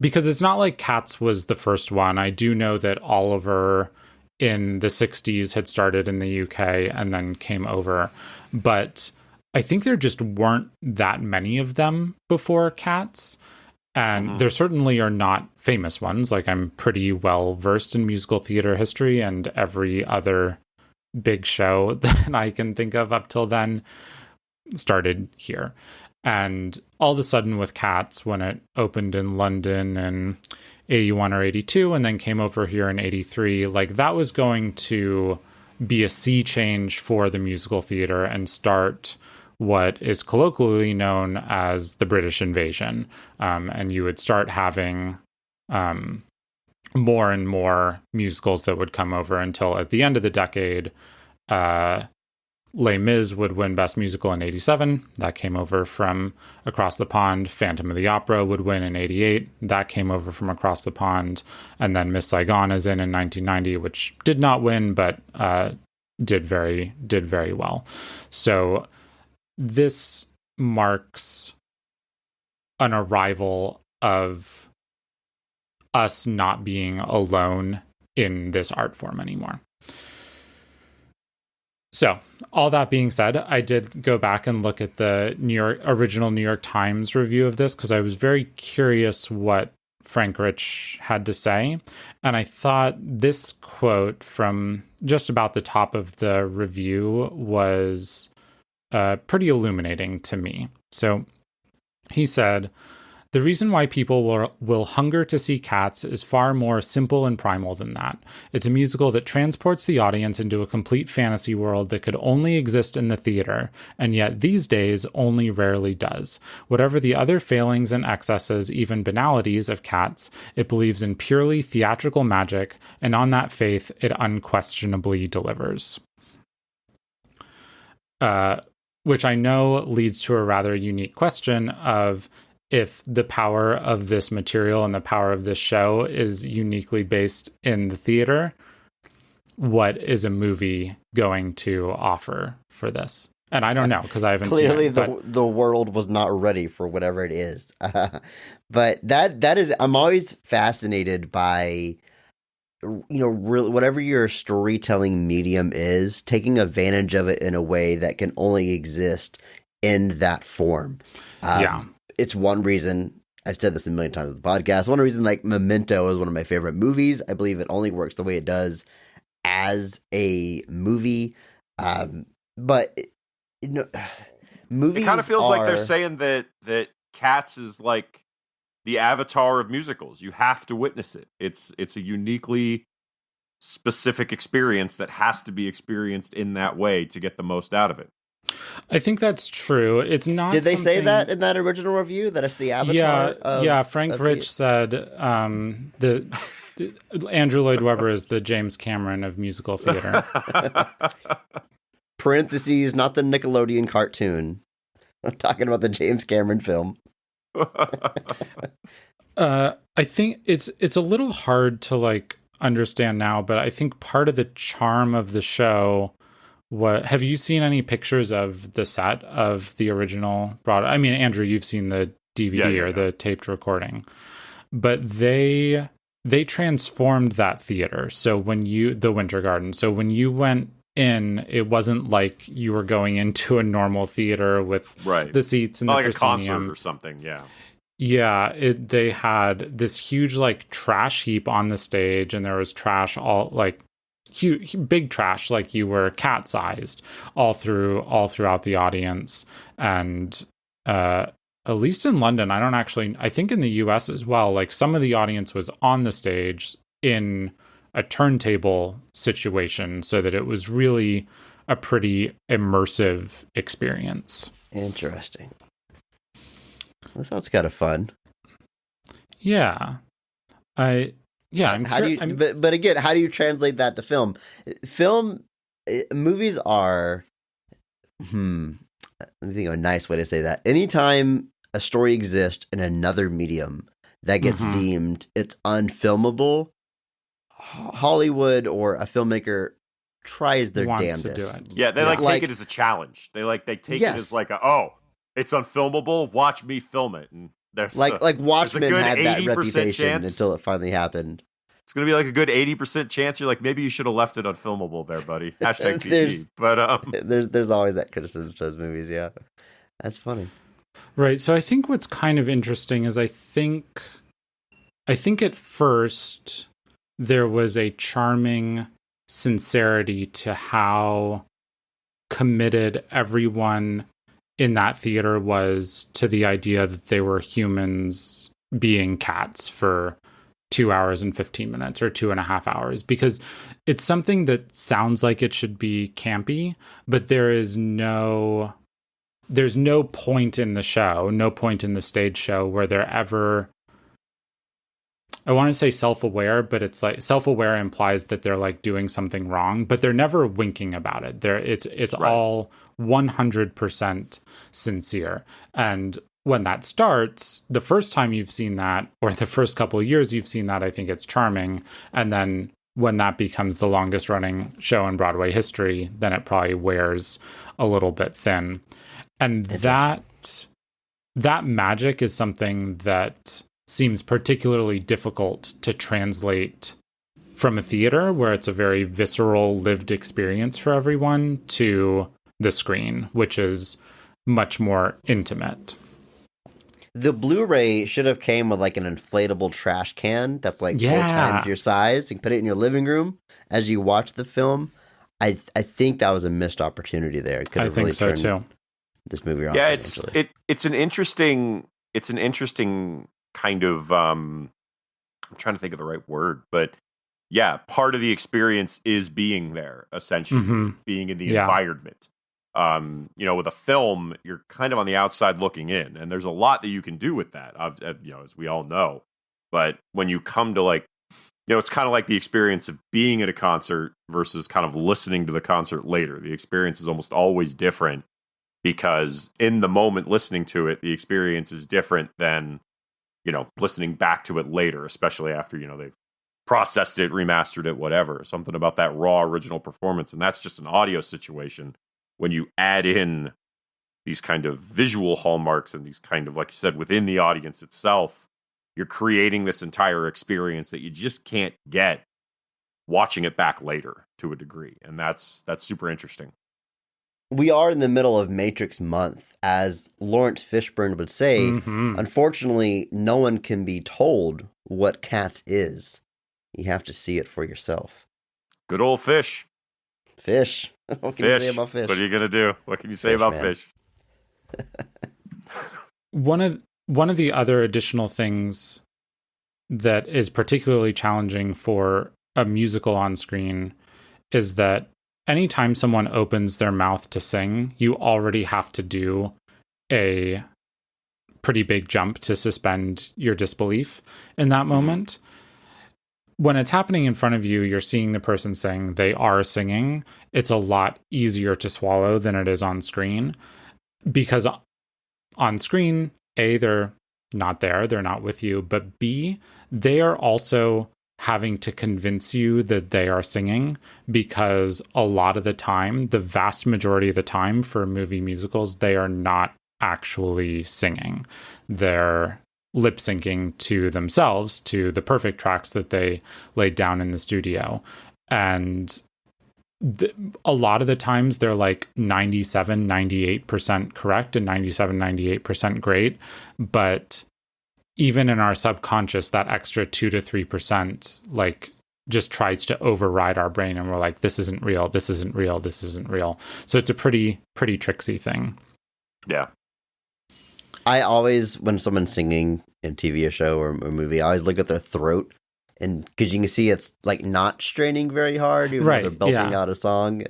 because it's not like Cats was the first one. I do know that Oliver in the 60s had started in the UK and then came over, but I think there just weren't that many of them before Cats. And there certainly are not famous ones. Like, I'm pretty well versed in musical theater history, and every other big show that I can think of up till then started here. And all of a sudden with Cats, when it opened in London in 81 or 82 and then came over here in 83, like that was going to be a sea change for the musical theater and start what is colloquially known as the British invasion. And you would start having more and more musicals that would come over until at the end of the decade, Les Mis would win Best Musical in 87. That came over from across the pond. Phantom of the Opera would win in 88. That came over from across the pond. And then Miss Saigon is in 1990, which did not win, but did very well. So this marks an arrival of us not being alone in this art form anymore. So, all that being said, I did go back and look at the original New York Times review of this because I was very curious what Frank Rich had to say. And I thought this quote from just about the top of the review was pretty illuminating to me. So, he said, "The reason why people will hunger to see Cats is far more simple and primal than that. It's a musical that transports the audience into a complete fantasy world that could only exist in the theater, and yet these days only rarely does. Whatever the other failings and excesses, even banalities of Cats, it believes in purely theatrical magic, and on that faith it unquestionably delivers." Which I know leads to a rather unique question of, if the power of this material and the power of this show is uniquely based in the theater, what is a movie going to offer for this? And I don't know, because I haven't Clearly seen it. the world was not ready for whatever it is. But that is, I'm always fascinated by, whatever your storytelling medium is, taking advantage of it in a way that can only exist in that form. It's one reason, I've said this a million times on the podcast, one reason like Memento is one of my favorite movies. I believe it only works the way it does as a movie. But movies, it kind of feels like they're saying that Cats is like the Avatar of musicals. You have to witness it. It's a uniquely specific experience that has to be experienced in that way to get the most out of it. I think that's true. It's not. Did they say that in that original review, that it's the Avatar? Yeah. Frank Rich said Andrew Lloyd Webber is the James Cameron of musical theater. Parentheses, not the Nickelodeon cartoon. I'm talking about the James Cameron film. I think it's a little hard to understand now, but I think part of the charm of the show. Have you seen any pictures of the set of the original Broadway? I mean, Andrew, you've seen the DVD or the taped recording, but they transformed that theater. So the Winter Garden. So when you went in, it wasn't like you were going into a normal theater with the seats and the like proscenium. A concert or something. Yeah. Yeah, they had this huge trash heap on the stage, and there was trash all huge, big trash, like you were cat-sized all throughout the audience. And at least in London, I think in the US as well, some of the audience was on the stage in a turntable situation, so that it was really a pretty immersive experience. Interesting. That sounds kind of fun. Yeah. But again, how do you translate that to film? Movies are, let me think of a nice way to say that. Anytime a story exists in another medium that gets deemed it's unfilmable, Hollywood or a filmmaker tries their damnedest. To do it. Yeah, they take it as a challenge. They take it as it's unfilmable. Watch me film it. And there's Watchmen had that 80% reputation chance, until it finally happened. It's going to be a good 80% chance. You're maybe you should have left it unfilmable there, buddy. Hashtag PG. But there's always that criticism of those movies. Yeah, that's funny. Right. So I think what's kind of interesting is I think at first there was a charming sincerity to how committed everyone in that theater was to the idea that they were humans being cats for 2 hours and 15 minutes or 2.5 hours, because it's something that sounds like it should be campy, but there's no point in the show, no point in the stage show where they're ever, I want to say self-aware, but it's like self-aware implies that they're like doing something wrong, but they're never winking about it. It's Right. all 100% sincere. And when that starts, the first time you've seen that, or the first couple of years you've seen that, I think it's charming. And then when that becomes the longest running show in Broadway history, then it probably wears a little bit thin. And that magic is something that seems particularly difficult to translate from a theater, where it's a very visceral, lived experience for everyone, to the screen, which is much more intimate. The Blu-ray should have came with like an inflatable trash can that's like 4 times your size. You can put it in your living room as you watch the film. I think that was a missed opportunity there. It could I have think really so turned too. this movie around. Yeah, financially. it's an interesting kind of I'm trying to think of the right word, but yeah, part of the experience is being there, essentially, being in the environment. With a film, you're kind of on the outside looking in, and there's a lot that you can do with that, as we all know. But when you come to it's kind of like the experience of being at a concert versus kind of listening to the concert later. The experience is almost always different, because in the moment listening to it, the experience is different than, listening back to it later, especially after, they've processed it, remastered it, whatever. Something about that raw original performance. And that's just an audio situation. When you add in these kind of visual hallmarks and these kind of, like you said, within the audience itself, you're creating this entire experience that you just can't get watching it back later to a degree. And that's super interesting. We are in the middle of Matrix month, as Lawrence Fishburne would say. Unfortunately, no one can be told what Cats is. You have to see it for yourself. Good old Fish. Fish. What can you say about Fish? What are you gonna do? What can you say about Fish? One of the other additional things that is particularly challenging for a musical on screen is that anytime someone opens their mouth to sing, you already have to do a pretty big jump to suspend your disbelief in that moment. When it's happening in front of you, you're seeing the person sing, they are singing. It's a lot easier to swallow than it is on screen, because on screen, A, they're not there, they're not with you, but B, they are also having to convince you that they are singing, because a lot of the time, the vast majority of the time for movie musicals, they are not actually singing. They're lip syncing to themselves, to the perfect tracks that they laid down in the studio. And a lot of the times they're like 97, 98% correct and 97, 98% great. But even in our subconscious, that extra 2 to 3% like just tries to override our brain, and we're like, this isn't real, this isn't real, this isn't real. So it's a pretty tricksy thing. Yeah. I always, when someone's singing in TV or show or a movie, I always look at their throat, and because you can see it's like not straining very hard, even though they're belting out a song.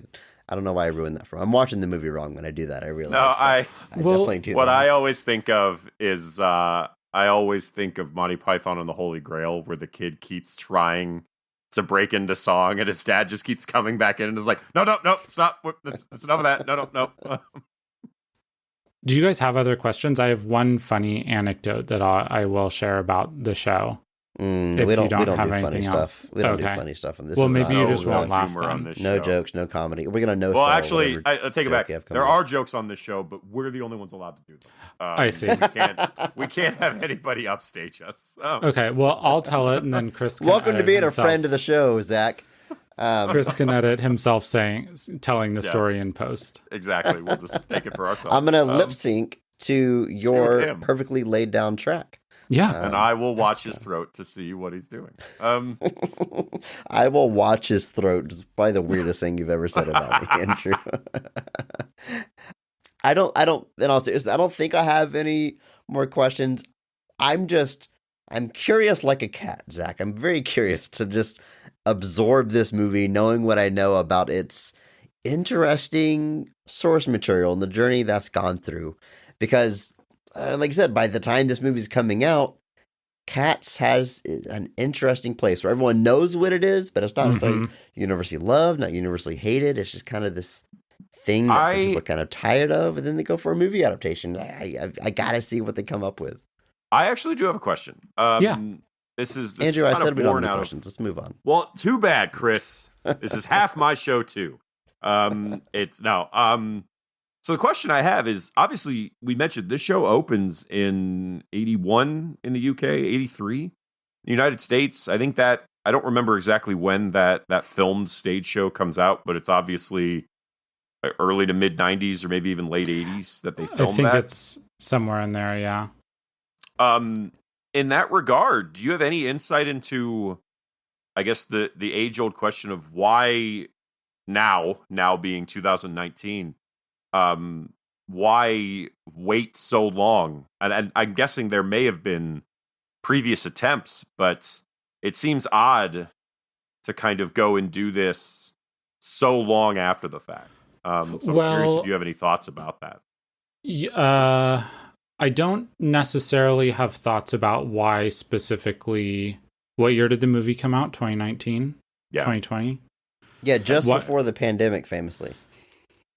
I don't know why I ruined that for them. I'm watching the movie wrong when I do that. I realize. No, I definitely do what that. I always think of is I always think of Monty Python and the Holy Grail, where the kid keeps trying to break into song, and his dad just keeps coming back in and is like, no, stop. That's enough of that. No. Do you guys have other questions? I have one funny anecdote that I will share about the show. We don't do funny else. stuff. We don't do funny stuff on this. Well, is maybe not you just real won't laugh humor on then. this No show. jokes, no comedy. We're gonna Well, actually, I take it back. There are jokes on this show, but we're the only ones allowed to do them. I see. We can't have anybody upstage us. Okay, well, I'll tell it, and then Chris can Welcome to edit being himself. a friend of the show, Zach. Chris can edit himself telling the story in post. Exactly. We'll just take it for ourselves. I'm gonna lip sync to your him. perfectly laid down track. Yeah. And I will watch his throat to see what he's doing. I will watch his throat. It's probably the weirdest thing you've ever said about me, Andrew. I don't, in all seriousness, I don't think I have any more questions. I'm just I'm curious like a cat, Zach. I'm very curious to just absorb this movie, knowing what I know about its interesting source material and the journey that's gone through. Because, like I said, by the time this movie's coming out, Cats has an interesting place where everyone knows what it is, but it's not necessarily universally loved, not universally hated. It's just kind of this thing that some people are kind of tired of, and then they go for a movie adaptation. I gotta see what they come up with. I actually do have a question. This is Andrew. I kind said of we don't born have out questions. Let's move on. Well, too bad, Chris. This is half my show too. It's no. So the question I have is, obviously, we mentioned this show opens in 81 in the UK, 83 in the United States. I think that, I don't remember exactly when that filmed stage show comes out, but it's obviously early to mid 90s or maybe even late 80s that they filmed that. I think it's somewhere in there, yeah. In that regard, do you have any insight into, I guess, the age-old question of why now being 2019, why wait so long? And I'm guessing there may have been previous attempts, but it seems odd to kind of go and do this so long after the fact. So I'm curious if you have any thoughts about that. I don't necessarily have thoughts about why specifically. What year did the movie come out? 2019? Yeah. 2020? Yeah, just before the pandemic, famously.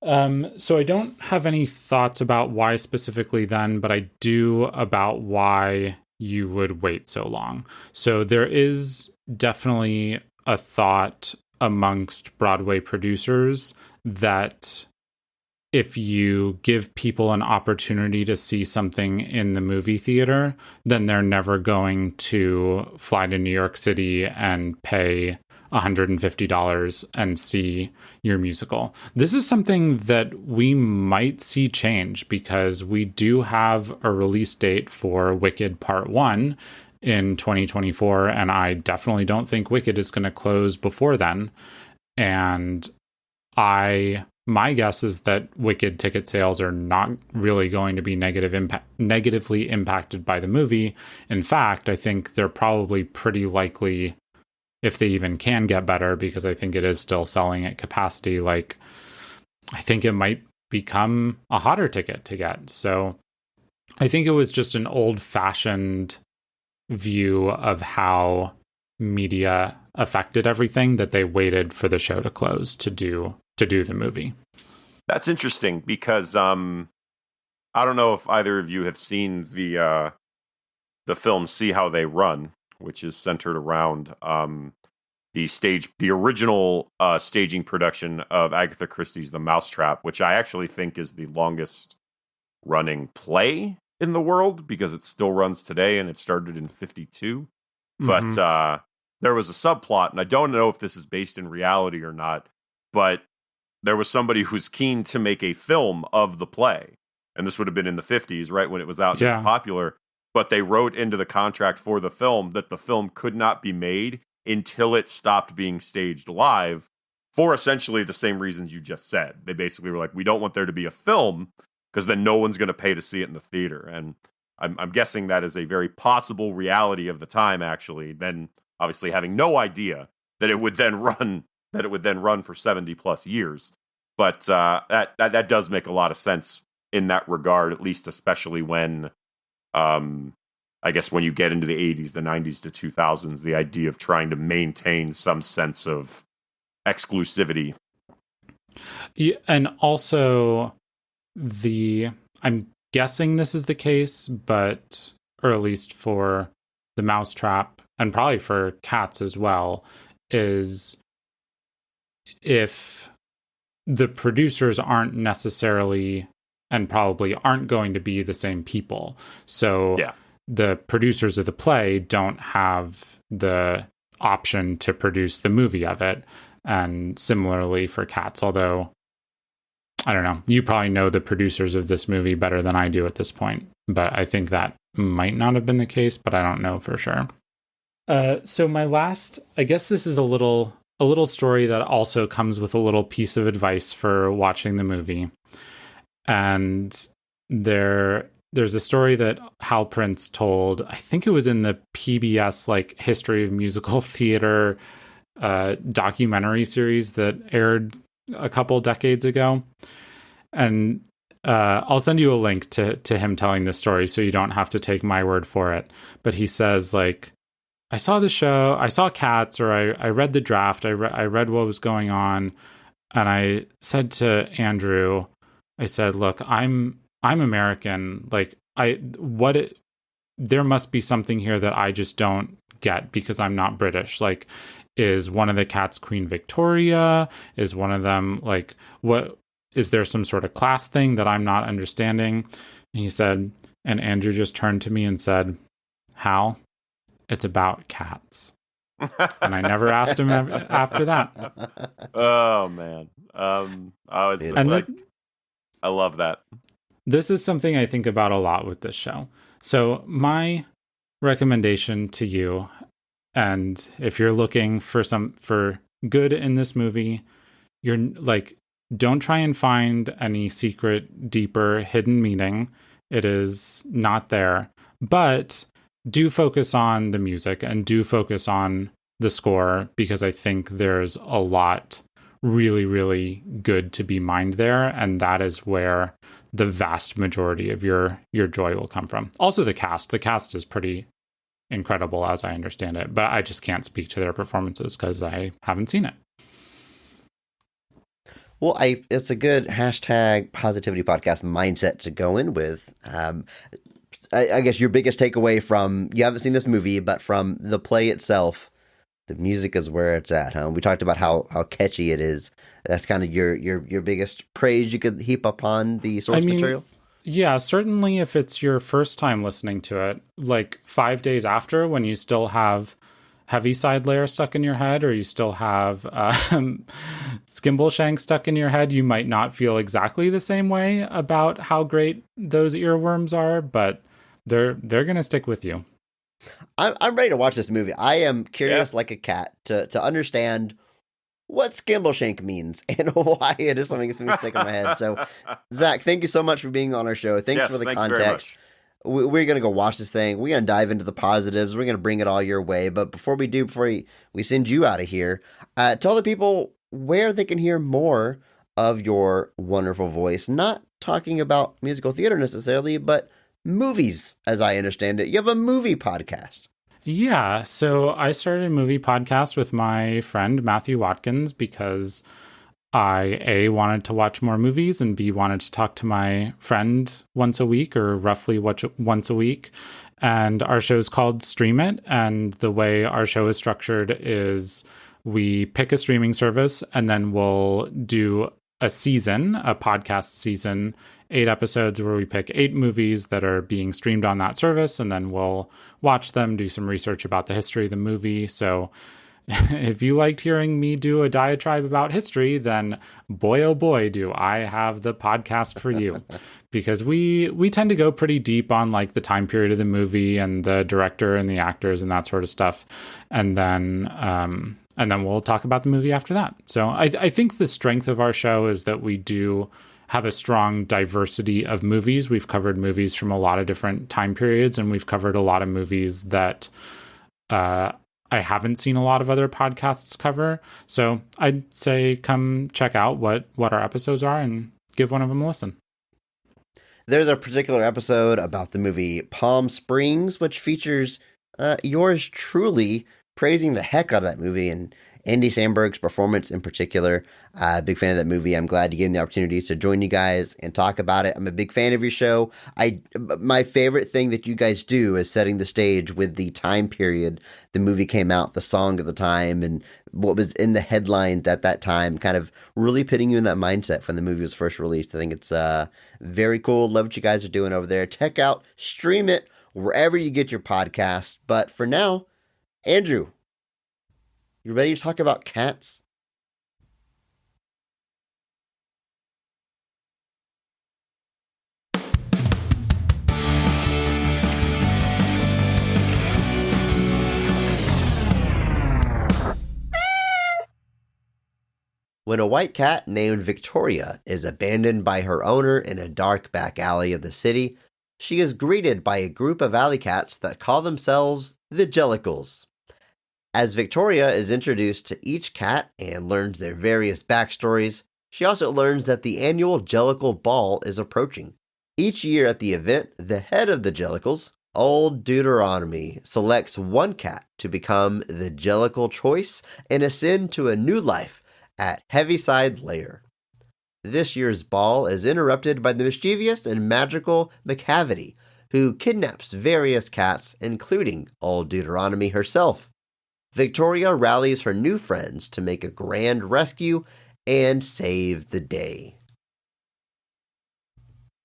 So I don't have any thoughts about why specifically then, but I do about why you would wait so long. So there is definitely a thought amongst Broadway producers that if you give people an opportunity to see something in the movie theater, then they're never going to fly to New York City and pay $150 and see your musical. This is something that we might see change because we do have a release date for Wicked Part 1 in 2024, and I definitely don't think Wicked is going to close before then. And my guess is that Wicked ticket sales are not really going to be negatively impacted by the movie. In fact, I think they're probably pretty likely, if they even can get better, because I think it is still selling at capacity, like I think it might become a hotter ticket to get. So I think it was just an old-fashioned view of how media affected everything that they waited for the show to close to do the movie. That's interesting because I don't know if either of you have seen the film See How They Run, which is centered around the original staging production of Agatha Christie's The Mousetrap, which I actually think is the longest running play in the world because it still runs today and it started in 52. But there was a subplot, and I don't know if this is based in reality or not, but there was somebody who's keen to make a film of the play. And this would have been in the 50s, right when it was out and it was popular. But they wrote into the contract for the film that the film could not be made until it stopped being staged live for essentially the same reasons you just said. They basically were like, we don't want there to be a film because then no one's going to pay to see it in the theater. And I'm guessing that is a very possible reality of the time, actually. Then obviously having no idea that it would then run for 70 plus years. But that does make a lot of sense in that regard, at least especially when, I guess when you get into the 80s, the 90s to 2000s, the idea of trying to maintain some sense of exclusivity. Yeah, and also I'm guessing this is the case, but, or at least for The Mousetrap and probably for Cats as well, is if the producers aren't necessarily and probably aren't going to be the same people. So the producers of the play don't have the option to produce the movie of it. And similarly for Cats, although, I don't know, you probably know the producers of this movie better than I do at this point. But I think that might not have been the case, but I don't know for sure. So my last, I guess this is a little story that also comes with a little piece of advice for watching the movie. And there there's a story that Hal Prince told. I think it was in the PBS like History of Musical Theater documentary series that aired a couple decades ago. And I'll send you a link to him telling this story so you don't have to take my word for it. But he says, like, I saw the show, I saw Cats, or I read the draft, I read what was going on, and I said to Andrew, I said, look, I'm American. Like, there must be something here that I just don't get because I'm not British. Like, is one of the cats Queen Victoria? Is one of them, like, what, is there some sort of class thing that I'm not understanding? And he said, and Andrew just turned to me and said, Hal, it's about cats. And I never asked him after that. Oh man. I love that. This is something I think about a lot with this show. So my recommendation to you, and if you're looking for good in this movie, you're like, don't try and find any secret, deeper, hidden meaning. It is not there. But do focus on the music and do focus on the score, because I think there's a lot really, really good to be mined there. And that is where the vast majority of your joy will come from. Also the cast. The cast is pretty incredible as I understand it, but I just can't speak to their performances because I haven't seen it. Well, it's a good hashtag Positivity Podcast mindset to go in with. I guess your biggest takeaway from, you haven't seen this movie, but from the play itself, the music is where it's at, huh? We talked about how catchy it is. That's kind of your biggest praise you could heap upon the source material? Yeah, certainly if it's your first time listening to it, like 5 days after, when you still have Heaviside Layer stuck in your head, or you still have Skimbleshank stuck in your head, you might not feel exactly the same way about how great those earworms are, but they're going to stick with you. I'm ready to watch this movie. I am curious like a cat to understand what Skimbleshank means and why it is something that's going to stick in my head. So, Zach, thank you so much for being on our show. Thanks for the context. We're going to go watch this thing. We're going to dive into the positives. We're going to bring it all your way. But before we send you out of here, tell the people where they can hear more of your wonderful voice. Not talking about musical theater necessarily, but movies, as I understand it. You have a movie podcast. Yeah, so I started a movie podcast with my friend Matthew Watkins because I, A, wanted to watch more movies, and B, wanted to talk to my friend once a week, or roughly once a week. And our show is called Stream It. And the way our show is structured is we pick a streaming service, and then we'll do a podcast season, 8 episodes where we pick 8 movies that are being streamed on that service, and then we'll watch them, do some research about the history of the movie. So if you liked hearing me do a diatribe about history, then boy, oh boy, do I have the podcast for you. Because we tend to go pretty deep on like the time period of the movie and the director and the actors and that sort of stuff. And then we'll talk about the movie after that. So I think the strength of our show is that we do have a strong diversity of movies. We've covered movies from a lot of different time periods, and we've covered a lot of movies that I haven't seen a lot of other podcasts cover. So I'd say come check out what our episodes are and give one of them a listen. There's a particular episode about the movie Palm Springs, which features yours truly praising the heck out of that movie, and Andy Samberg's performance in particular. Big fan of that movie. I'm glad you gave me the opportunity to join you guys and talk about it. I'm a big fan of your show. My favorite thing that you guys do is setting the stage with the time period the movie came out, the song of the time, and what was in the headlines at that time, kind of really putting you in that mindset when the movie was first released. I think it's very cool. Love what you guys are doing over there. Check out, stream it wherever you get your podcasts. But for now, Andrew, you ready to talk about cats? When a white cat named Victoria is abandoned by her owner in a dark back alley of the city, she is greeted by a group of alley cats that call themselves the Jellicles. As Victoria is introduced to each cat and learns their various backstories, she also learns that the annual Jellicle Ball is approaching. Each year at the event, the head of the Jellicles, Old Deuteronomy, selects one cat to become the Jellicle choice and ascend to a new life at Heaviside Lair. This year's ball is interrupted by the mischievous and magical McCavity, who kidnaps various cats, including Old Deuteronomy herself. Victoria rallies her new friends to make a grand rescue and save the day.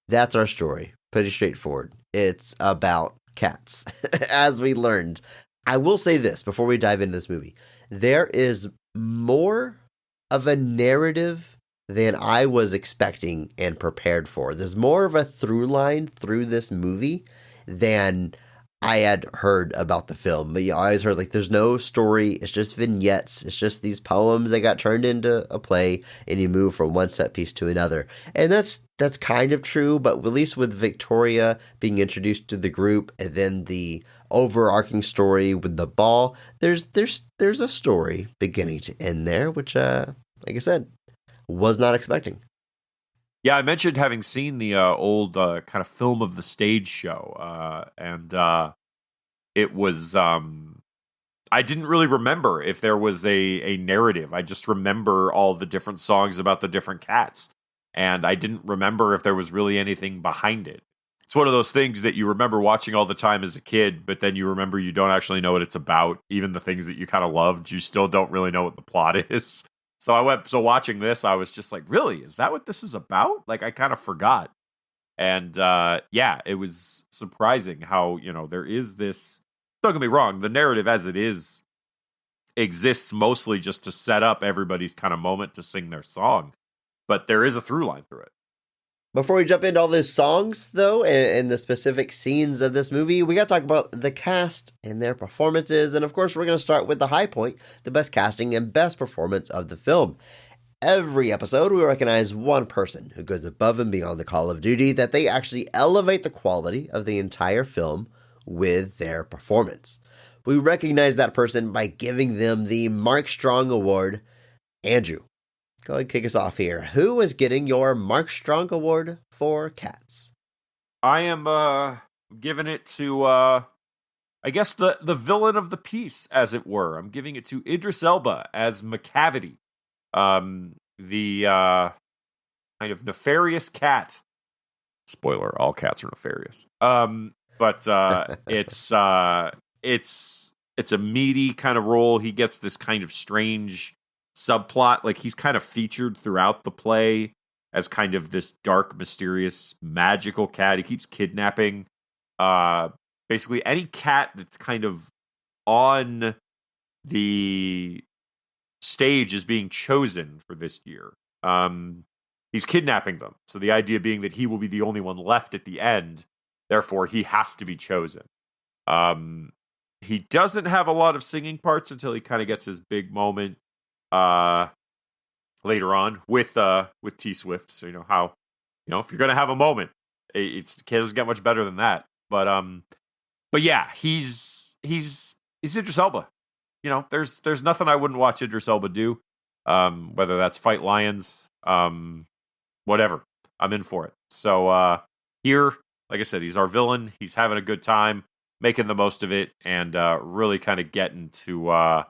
That's our story. Pretty straightforward. It's about cats, as we learned. I will say this before we dive into this movie. There is more of a narrative than I was expecting and prepared for. There's more of a through line through this movie than I had heard about the film. But you always heard, like, there's no story. It's just vignettes. It's just these poems that got turned into a play, and you move from one set piece to another. And that's kind of true, but at least with Victoria being introduced to the group, and then the overarching story with the ball, there's a story beginning to end there, which, like I said, was not expecting. Yeah, I mentioned having seen the old kind of film of the stage show, and it was, I didn't really remember if there was a narrative. I just remember all the different songs about the different cats, and I didn't remember if there was really anything behind it. It's one of those things that you remember watching all the time as a kid, but then you remember you don't actually know what it's about. Even the things that you kind of loved, you still don't really know what the plot is. So watching this, I was just like, really? Is that what this is about? Like, I kind of forgot. And yeah, it was surprising how, there is this, don't get me wrong, the narrative as it is exists mostly just to set up everybody's kind of moment to sing their song. But there is a through line through it. Before we jump into all those songs, though, and the specific scenes of this movie, we got to talk about the cast and their performances. And of course, we're going to start with the high point, the best casting and best performance of the film. Every episode, we recognize one person who goes above and beyond the call of duty, that they actually elevate the quality of the entire film with their performance. We recognize that person by giving them the Mark Strong Award. Andrew, go ahead and kick us off here. Who is getting your Mark Strong Award for Cats? I am giving it to, I guess, the villain of the piece, as it were. I'm giving it to Idris Elba as McCavity, the kind of nefarious cat. Spoiler, all cats are nefarious. But it's a meaty kind of role. He gets this kind of strange subplot. Like, he's kind of featured throughout the play as kind of this dark, mysterious, magical cat. He keeps kidnapping basically any cat that's kind of on the stage is being chosen for this year. He's kidnapping them. So the idea being that he will be the only one left at the end. Therefore, he has to be chosen. He doesn't have a lot of singing parts until he kind of gets his big moment later on with T Swift. So how if you're gonna have a moment, it doesn't get much better than that. But yeah, he's Idris Elba. There's nothing I wouldn't watch Idris Elba do. Whether that's fight lions, whatever, I'm in for it. So here, like I said, he's our villain. He's having a good time, making the most of it, and really kind of getting to,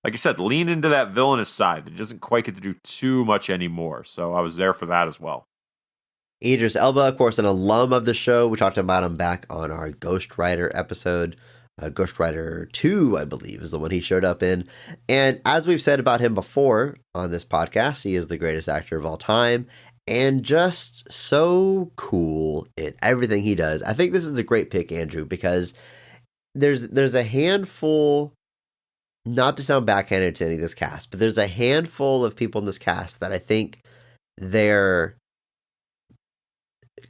like I said, lean into that villainous side that he doesn't quite get to do too much anymore. So I was there for that as well. Idris Elba, of course, an alum of the show. We talked about him back on our Ghost Rider episode. Ghost Rider 2, I believe, is the one he showed up in. And as we've said about him before on this podcast, he is the greatest actor of all time. And just so cool in everything he does. I think this is a great pick, Andrew, because there's a handful, not to sound backhanded to any of this cast, but there's a handful of people in this cast that I think their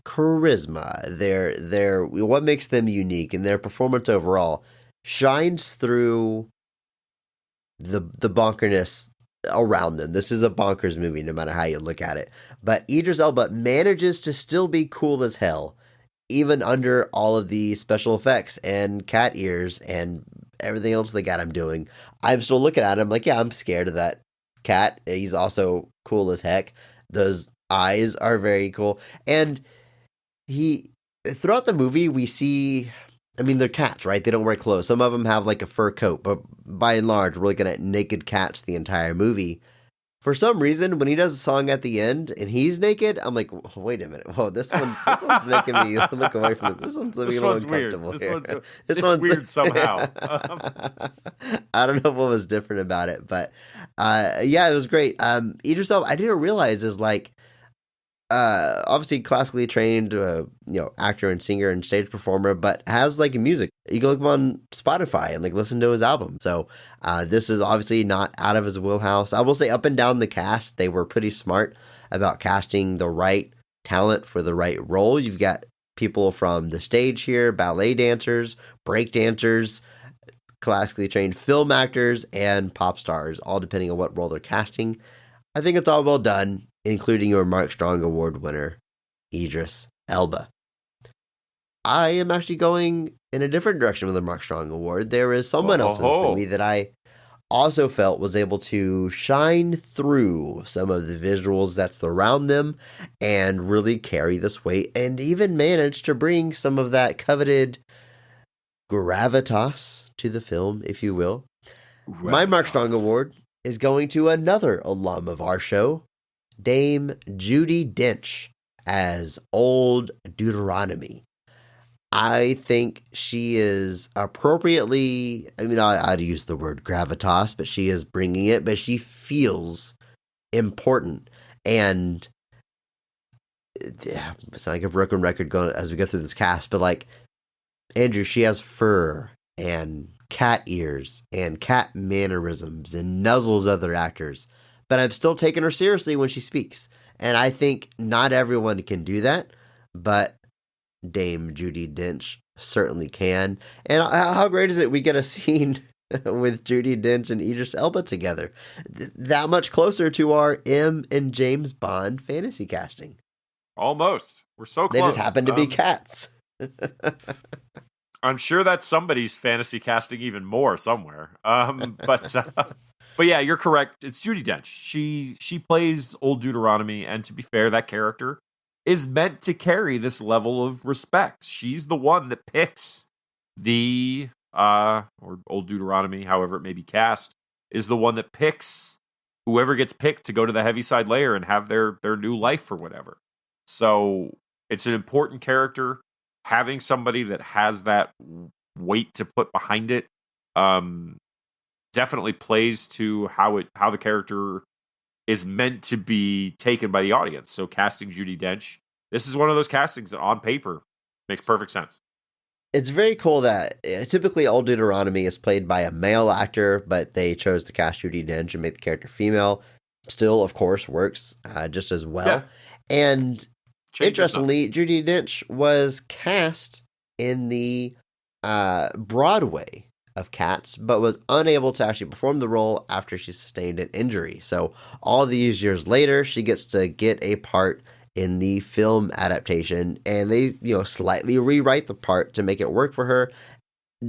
charisma, their what makes them unique, and their performance overall shines through the bonkerness around them. This is a bonkers movie, no matter how you look at it. But Idris Elba manages to still be cool as hell even under all of the special effects and cat ears and everything else they got him doing, I'm still looking at him like, yeah, I'm scared of that cat. He's also cool as heck. Those eyes are very cool. And throughout the movie, we see, I mean, they're cats, right? They don't wear clothes. Some of them have like a fur coat, but by and large, we're looking at naked cats the entire movie. For some reason, when he does a song at the end and he's naked, I'm like, wait a minute. Whoa, this one's making me look away from this. This one's making me a little uncomfortable here. This one's weird somehow. I don't know what was different about it, but yeah, it was great. Idris Elba, I didn't realize, is like, obviously classically trained, actor and singer and stage performer, but has like music. You can look him on Spotify and like listen to his album. So this is obviously not out of his wheelhouse. I will say, up and down the cast, they were pretty smart about casting the right talent for the right role. You've got people from the stage here, ballet dancers, break dancers, classically trained film actors, and pop stars, all depending on what role they're casting. I think it's all well done, including your Mark Strong Award winner, Idris Elba. I am actually going in a different direction with the Mark Strong Award. There is someone else in this movie that I also felt was able to shine through some of the visuals that surround them and really carry this weight, and even manage to bring some of that coveted gravitas to the film, if you will. My Mark Strong Award is going to another alum of our show, Dame Judi Dench as Old Deuteronomy. I think she is appropriately, I mean, I'd use the word gravitas, but she is bringing it, but she feels important. And it's like a broken record going as we go through this cast, but like, Andrew, she has fur and cat ears and cat mannerisms and nuzzles other actors. But I'm still taking her seriously when she speaks. And I think not everyone can do that, but Dame Judi Dench certainly can. And how great is it we get a scene with Judi Dench and Idris Elba together? That much closer to our M and James Bond fantasy casting. Almost. We're so close. They just happen to be cats. I'm sure that's somebody's fantasy casting even more somewhere. But yeah, you're correct. It's Judi Dench. She plays Old Deuteronomy, and to be fair, that character is meant to carry this level of respect. She's the one that picks the or Old Deuteronomy, however it may be cast, is the one that picks whoever gets picked to go to the Heaviside Layer and have their new life or whatever. So it's an important character. Having somebody that has that weight to put behind it definitely plays to how the character is meant to be taken by the audience. So casting Judi Dench, this is one of those castings that on paper makes perfect sense. It's very cool that typically Old Deuteronomy is played by a male actor, but they chose to cast Judi Dench and make the character female. Still, of course, works just as well. Yeah. And interestingly, Judi Dench was cast in the Broadway of Cats, but was unable to actually perform the role after she sustained an injury. So all these years later, she gets to get a part in the film adaptation, and they, slightly rewrite the part to make it work for her.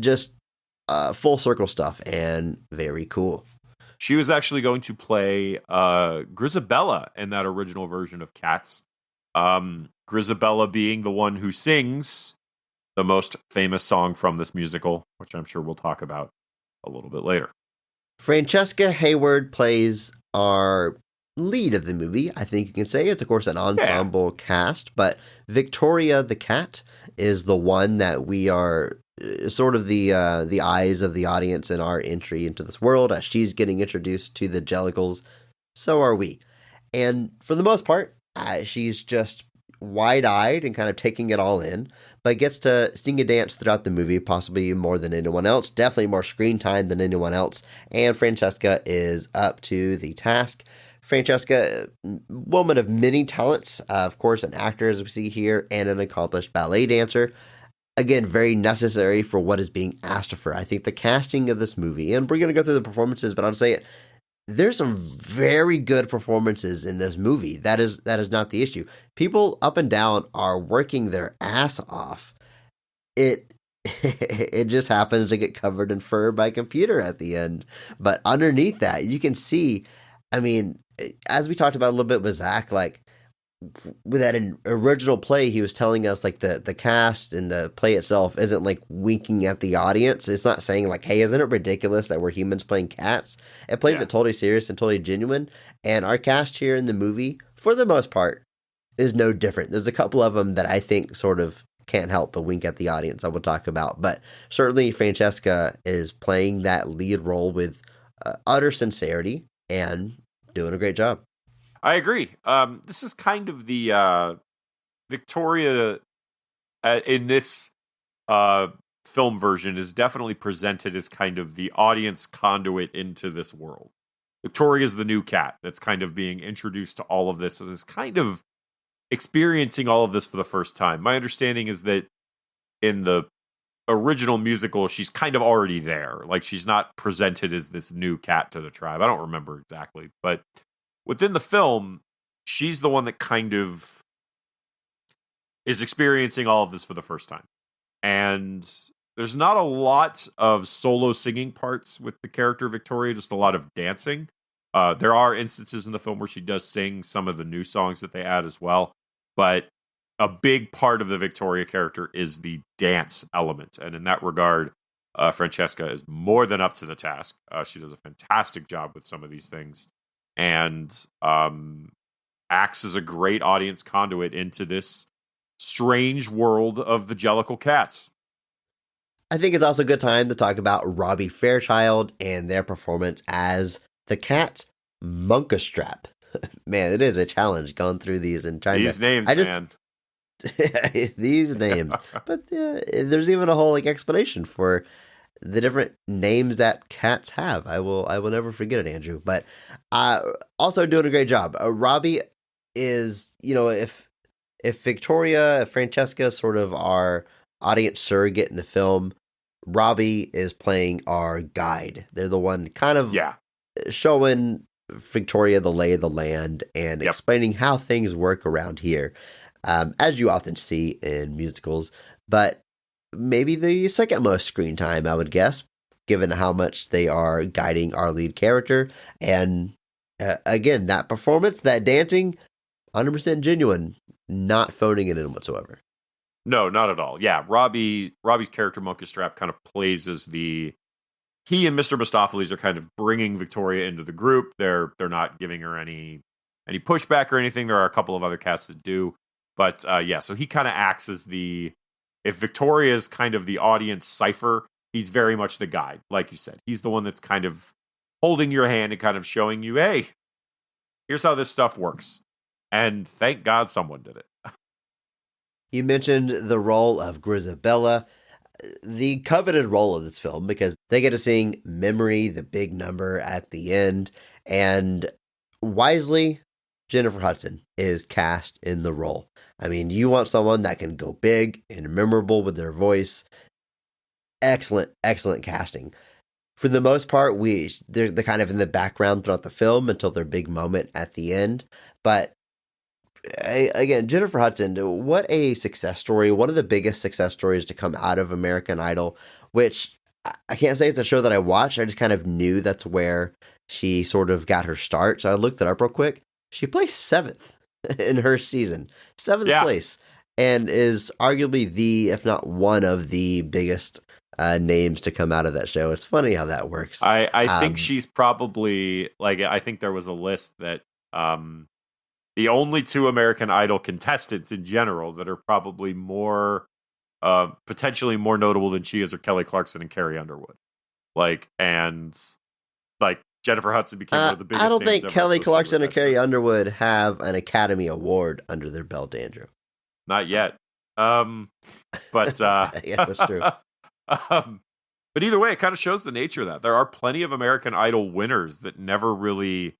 Just full circle stuff, and very cool. She was actually going to play Grisabella in that original version of Cats. Grisabella being the one who sings the most famous song from this musical, which I'm sure we'll talk about a little bit later. Francesca Hayward plays our lead of the movie, I think you can say. It's, of course, an ensemble cast, but Victoria the cat is the one that we are sort of the eyes of the audience in our entry into this world. As she's getting introduced to the Jellicles, so are we. And for the most part, she's just wide-eyed and kind of taking it all in, but gets to sing and dance throughout the movie, possibly more than anyone else, definitely more screen time than anyone else, and Francesca is up to the task. Francesca, woman of many talents, of course, an actor, as we see here, and an accomplished ballet dancer. Again, very necessary for what is being asked of her. I think the casting of this movie, and we're going to go through the performances, but I'll say it, there's some very good performances in this movie. That is not the issue. People up and down are working their ass off. It it just happens to get covered in fur by computer at the end. But underneath that, you can see, I mean, as we talked about a little bit with Zach, like with that original play, he was telling us like the cast and the play itself isn't like winking at the audience. It's not saying like, hey, isn't it ridiculous that we're humans playing cats? It plays it totally serious and totally genuine. And our cast here in the movie, for the most part, is no different. There's a couple of them that I think sort of can't help but wink at the audience, I will talk about. But certainly Francesca is playing that lead role with utter sincerity and doing a great job. I agree. This is kind of the Victoria in this film version is definitely presented as kind of the audience conduit into this world. Victoria is the new cat that's kind of being introduced to all of this, as it's kind of experiencing all of this for the first time. My understanding is that in the original musical, she's kind of already there. Like, she's not presented as this new cat to the tribe. I don't remember exactly, but within the film, she's the one that kind of is experiencing all of this for the first time. And there's not a lot of solo singing parts with the character Victoria, just a lot of dancing. There are instances in the film where she does sing some of the new songs that they add as well. But a big part of the Victoria character is the dance element. And in that regard, Francesca is more than up to the task. She does a fantastic job with some of these things. And acts as a great audience conduit into this strange world of the Jellicle cats. I think it's also a good time to talk about Robbie Fairchild and their performance as the cat Monkastrap. Man, it is a challenge going through these and trying these to... names, man. These names. But there's even a whole like explanation for the different names that cats have. I will never forget it, Andrew. But also doing a great job. Robbie is, if Victoria, if Francesca sort of our audience surrogate in the film, Robbie is playing our guide. They're the one kind of showing Victoria the lay of the land and explaining how things work around here, as you often see in musicals. But maybe the second most screen time, I would guess, given how much they are guiding our lead character. And again, that performance, that dancing, 100% genuine, not phoning it in whatsoever. No, not at all. Yeah, Robbie's character, Monkastrap, kind of plays as he and Mr. Mistopheles are kind of bringing Victoria into the group. They're not giving her any pushback or anything. There are a couple of other cats that do. But so he kind of acts as if Victoria is kind of the audience cipher, he's very much the guide. Like you said, he's the one that's kind of holding your hand and kind of showing you, hey, here's how this stuff works. And thank God someone did it. You mentioned the role of Grisabella, the coveted role of this film, because they get to sing Memory, the big number at the end. And wisely, Jennifer Hudson is cast in the role. I mean, you want someone that can go big and memorable with their voice. Excellent, excellent casting. For the most part, they're kind of in the background throughout the film until their big moment at the end. But again, Jennifer Hudson, what a success story. One of the biggest success stories to come out of American Idol, which I can't say it's a show that I watched. I just kind of knew that's where she sort of got her start. So I looked it up real quick. She placed 7th in her season, 7th place, and is arguably if not one of the biggest names to come out of that show. It's funny how that works. I think she's probably, I think there was a list that the only 2 American Idol contestants in general that are probably potentially more notable than she is are Kelly Clarkson and Carrie Underwood. Jennifer Hudson became one of the biggest. I don't names think Kelly Clarkson or Carrie Underwood have an Academy Award under their belt, Andrew. Not yet. But yeah, that's true. But either way, it kind of shows the nature of that. There are plenty of American Idol winners that never really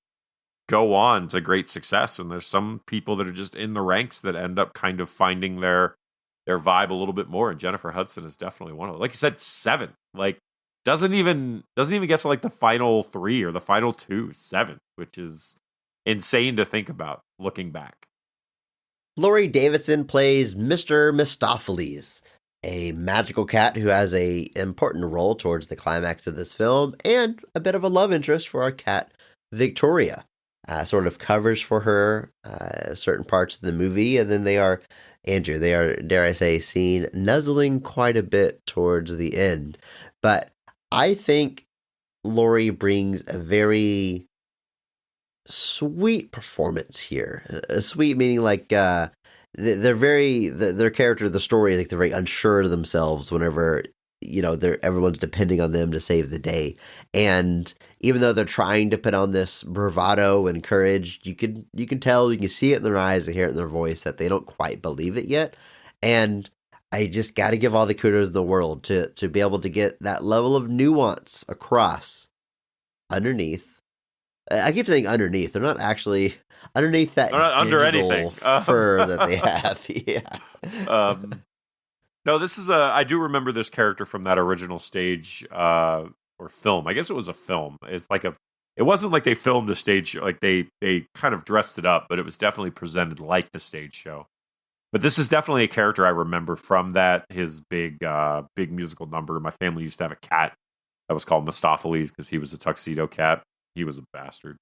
go on to great success, and there's some people that are just in the ranks that end up kind of finding their vibe a little bit more. And Jennifer Hudson is definitely one of them. Like you said, 7th. doesn't even get to like the final 3 or the final 2, 7th, which is insane to think about looking back. Laurie Davidson plays Mr. Mistopheles, a magical cat who has a important role towards the climax of this film, and a bit of a love interest for our cat Victoria. Sort of covers for her certain parts of the movie, and then they are, dare I say, seen nuzzling quite a bit towards the end. But I think Laurie brings a very sweet performance here. Sweet meaning like they're very their character, the story, like they're very unsure of themselves whenever everyone's depending on them to save the day. And even though they're trying to put on this bravado and courage, you can tell, you can see it in their eyes and hear it in their voice that they don't quite believe it yet. And I just got to give all the kudos in the world to be able to get that level of nuance across underneath. I keep saying underneath. They're not actually underneath that. They're not under anything. Fur that they have. Yeah. No, this is I do remember this character from that original stage or film. I guess it was a film. It's like it wasn't like they filmed the stage, like they kind of dressed it up, but it was definitely presented like the stage show. But this is definitely a character I remember from that, his big musical number. My family used to have a cat that was called Mistopheles because he was a tuxedo cat. He was a bastard.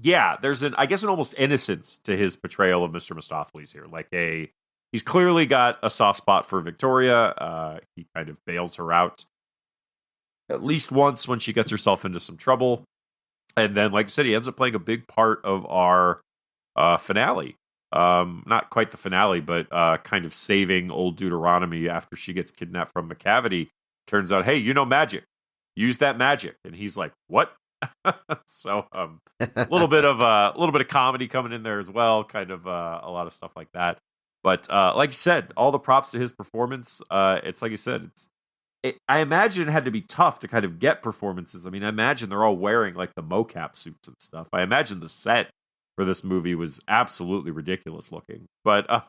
Yeah, there's an almost innocence to his portrayal of Mr. Mistopheles here. Like he's clearly got a soft spot for Victoria. He kind of bails her out at least once when she gets herself into some trouble. And then, like I said, he ends up playing a big part of our finale. Not quite the finale, but kind of saving old Deuteronomy after she gets kidnapped from McCavity. Turns out, hey, you know magic. Use that magic. And he's like, what? So a little bit of comedy coming in there as well. Kind of a lot of stuff like that. But like you said, all the props to his performance. It's like you said, I imagine it had to be tough to kind of get performances. I mean, I imagine they're all wearing like the mocap suits and stuff. I imagine the set for this movie was absolutely ridiculous looking. But I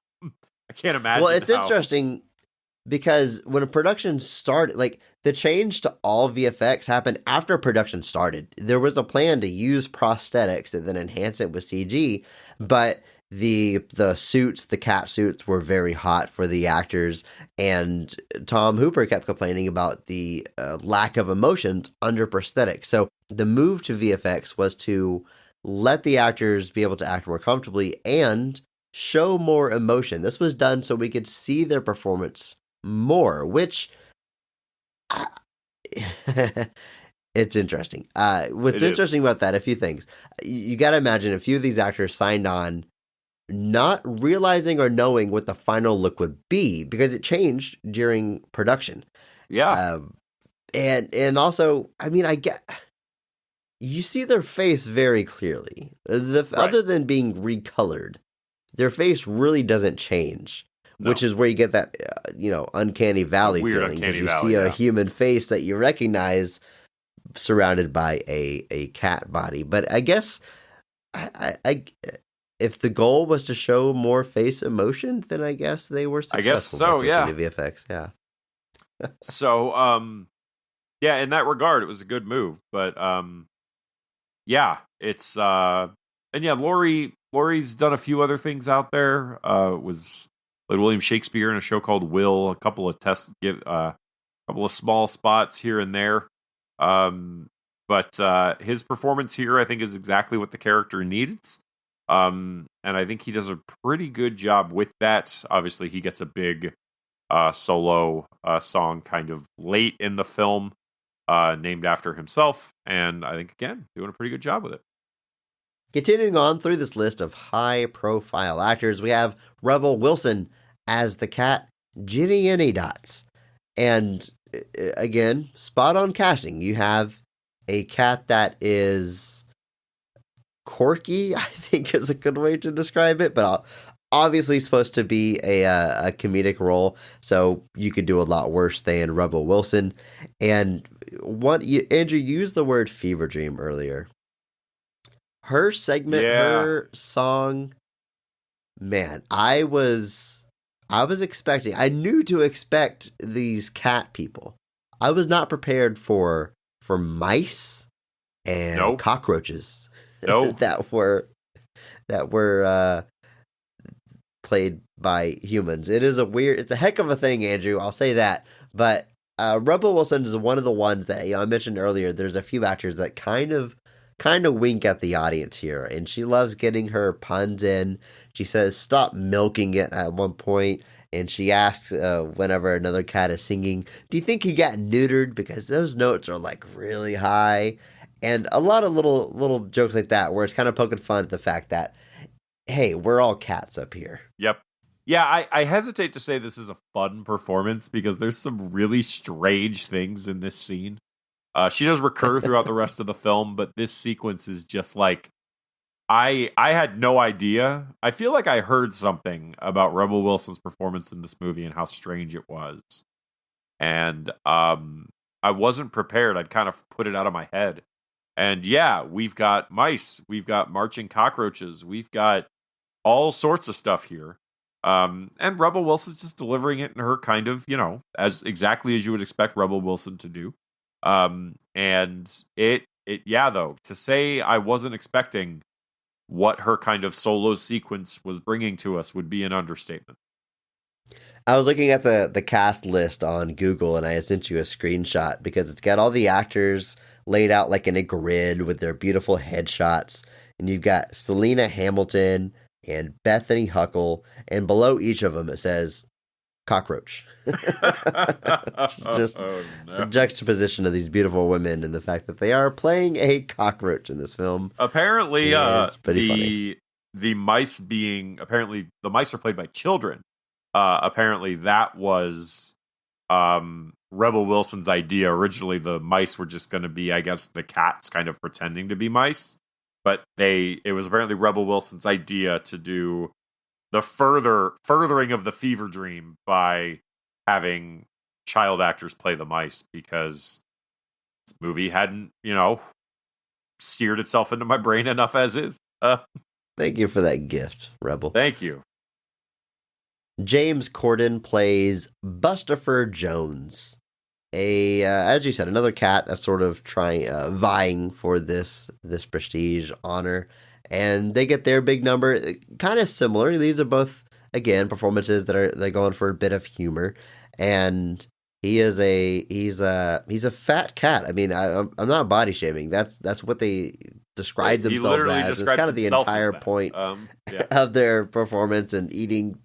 can't imagine. Well, it's interesting because when a production started, like the change to all VFX happened after production started. There was a plan to use prosthetics and then enhance it with CG, but the suits, the cat suits, were very hot for the actors, and Tom Hooper kept complaining about the lack of emotions under prosthetics. So the move to VFX was to let the actors be able to act more comfortably and show more emotion. This was done so we could see their performance more, which it's interesting. What's interesting about that, a few things. You got to imagine a few of these actors signed on not realizing or knowing what the final look would be because it changed during production. Yeah. And also, I mean, you see their face very clearly. Right. Other than being recolored, their face really doesn't change. No. Which is where you get that, uncanny valley feeling. You see a human face that you recognize surrounded by a cat body. But I guess if the goal was to show more face emotion, then I guess they were successful. I guess so, yeah. To VFX, yeah. So, yeah, in that regard, it was a good move. But, yeah, it's, and yeah, Laurie's done a few other things out there. Played William Shakespeare in a show called Will, a couple of small spots here and there. But his performance here, I think, is exactly what the character needs. And I think he does a pretty good job with that. Obviously, he gets a big solo song kind of late in the film, named after himself. And I think, again, doing a pretty good job with it. Continuing on through this list of high-profile actors, we have Rebel Wilson as the cat Ginny Any Dots. And again, spot-on casting. You have a cat that is quirky, I think is a good way to describe it, but obviously supposed to be a comedic role, so you could do a lot worse than Rebel Wilson. And Andrew used the word fever dream earlier. Her segment, her song, man, I was I knew to expect these cat people. I was not prepared for mice and Nope. cockroaches No. that were played by humans. It's a heck of a thing, Andrew. I'll say that. But Rebel Wilson is one of the ones that I mentioned earlier. There's a few actors that kind of wink at the audience here, and she loves getting her puns in. She says, "Stop milking it" at one point, and she asks whenever another cat is singing, "Do you think he got neutered?" Because those notes are like really high, and a lot of little jokes like that, where it's kind of poking fun at the fact that, hey, we're all cats up here. Yep. Yeah, I hesitate to say this is a fun performance because there's some really strange things in this scene. She does recur throughout the rest of the film, but this sequence is just like, I had no idea. I feel like I heard something about Rebel Wilson's performance in this movie and how strange it was. And I wasn't prepared. I'd kind of put it out of my head. And yeah, we've got mice, we've got marching cockroaches, we've got all sorts of stuff here. And Rebel Wilson's just delivering it in her kind of, as exactly as you would expect Rebel Wilson to do. And though, to say I wasn't expecting what her kind of solo sequence was bringing to us would be an understatement. I was looking at the cast list on Google, and I sent you a screenshot because it's got all the actors laid out like in a grid with their beautiful headshots. And you've got Selena Hamilton and Bethany Huckle, and below each of them it says cockroach. Just the juxtaposition of these beautiful women and the fact that they are playing a cockroach in this film. Apparently, funny. the mice are played by children. Apparently that was Rebel Wilson's idea. Originally, the mice were just going to be, I guess, the cats kind of pretending to be mice. But it was apparently Rebel Wilson's idea to do the furthering of the fever dream by having child actors play the mice, because this movie hadn't, seared itself into my brain enough as is. Thank you for that gift, Rebel. Thank you. James Corden plays Bustopher Jones, as you said, another cat that's sort of vying for this prestige honor, and they get their big number. Kind of similar. These are both, again, performances they're going for a bit of humor, and he's a fat cat. I mean, I'm not body shaming. That's what they describe themselves as. It's kind of the entire point of their performance, and eating,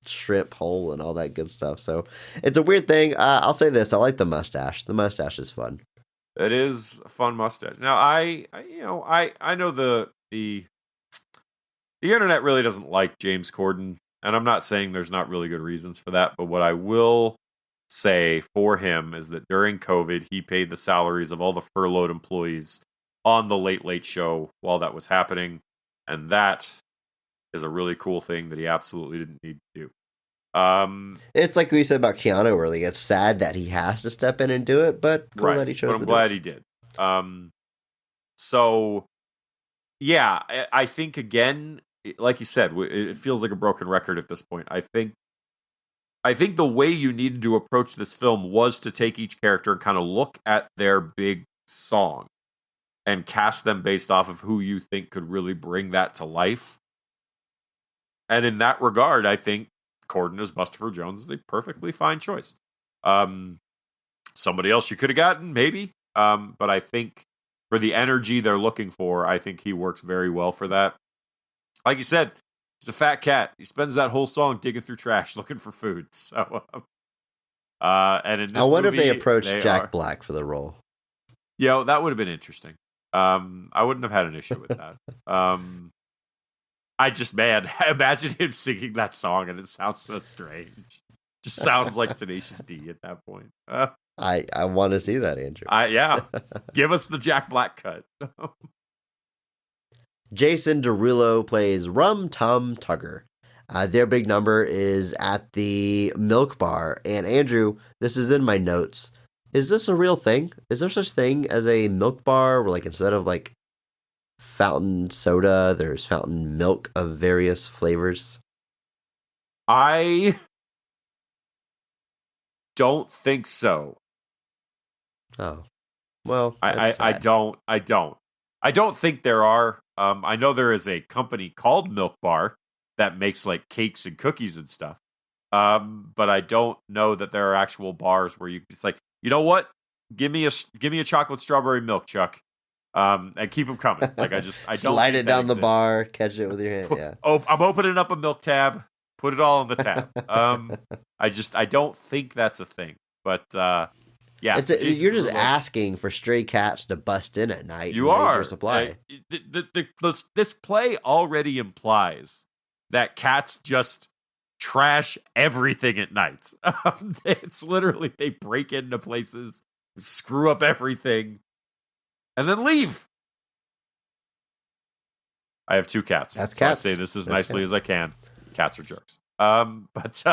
shrimp whole and all that good stuff. So it's a weird thing. I'll say this: I like the mustache. The mustache is fun. It is a fun mustache. Now, I know the internet really doesn't like James Corden, and I'm not saying there's not really good reasons for that. But what I will say for him is that during COVID, he paid the salaries of all the furloughed employees on the Late Late Show while that was happening, and that is a really cool thing that he absolutely didn't need to do. It's like we said about Keanu earlier. It's sad that he has to step in and do it, but cool that he chose. But I'm glad he did. So yeah, I think, again, like you said, it feels like a broken record at this point. I think the way you needed to approach this film was to take each character and kind of look at their big song and cast them based off of who you think could really bring that to life. And in that regard, I think Corden as Bustopher Jones is a perfectly fine choice. Somebody else you could have gotten, maybe. But I think for the energy they're looking for, I think he works very well for that. Like you said, he's a fat cat. He spends that whole song digging through trash looking for food. So, and in this I wonder movie, if they approached Jack Black for the role. That would have been interesting. I wouldn't have had an issue with that. Imagine him singing that song and it sounds so strange. Just sounds like Tenacious D at that point. I want to see that, Andrew. Give us the Jack Black cut. Jason Derulo plays Rum Tum Tugger. Their big number is at the milk bar. And Andrew, this is in my notes. Is this a real thing? Is there such thing as a milk bar where, like, instead of like fountain soda, there's fountain milk of various flavors? I don't think so. Oh, well, I don't. I don't think there are. I know there is a company called Milk Bar that makes like cakes and cookies and stuff. But I don't know that there are actual bars where it's like, you know what? Give me a chocolate strawberry milk, Chuck. And keep them coming. Like I don't slide it down the bar, catch it with your hand. Yeah. Oh, I'm opening up a milk tab. Put it all in the tab. I don't think that's a thing. But yeah, you're just asking for stray cats to bust in at night. You are your supply. This play already implies that cats just trash everything at night. It's literally they break into places, screw up everything, and then leave. I have 2 cats. That's so cats. I say this as nicely as I can. Cats are jerks. But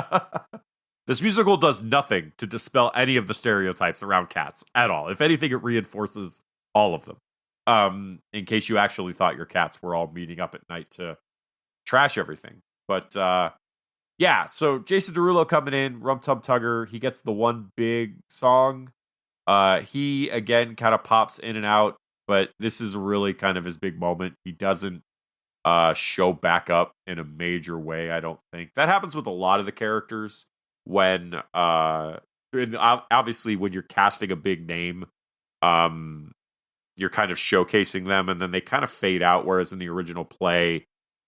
this musical does nothing to dispel any of the stereotypes around cats at all. If anything, it reinforces all of them. In case you actually thought your cats were all meeting up at night to trash everything. But yeah, so Jason Derulo coming in, Rum Tum Tugger, he gets the one big song. He, again, kind of pops in and out, but this is really kind of his big moment. He doesn't show back up in a major way, I don't think. That happens with a lot of the characters when, obviously, when you're casting a big name, you're kind of showcasing them, and then they kind of fade out, whereas in the original play,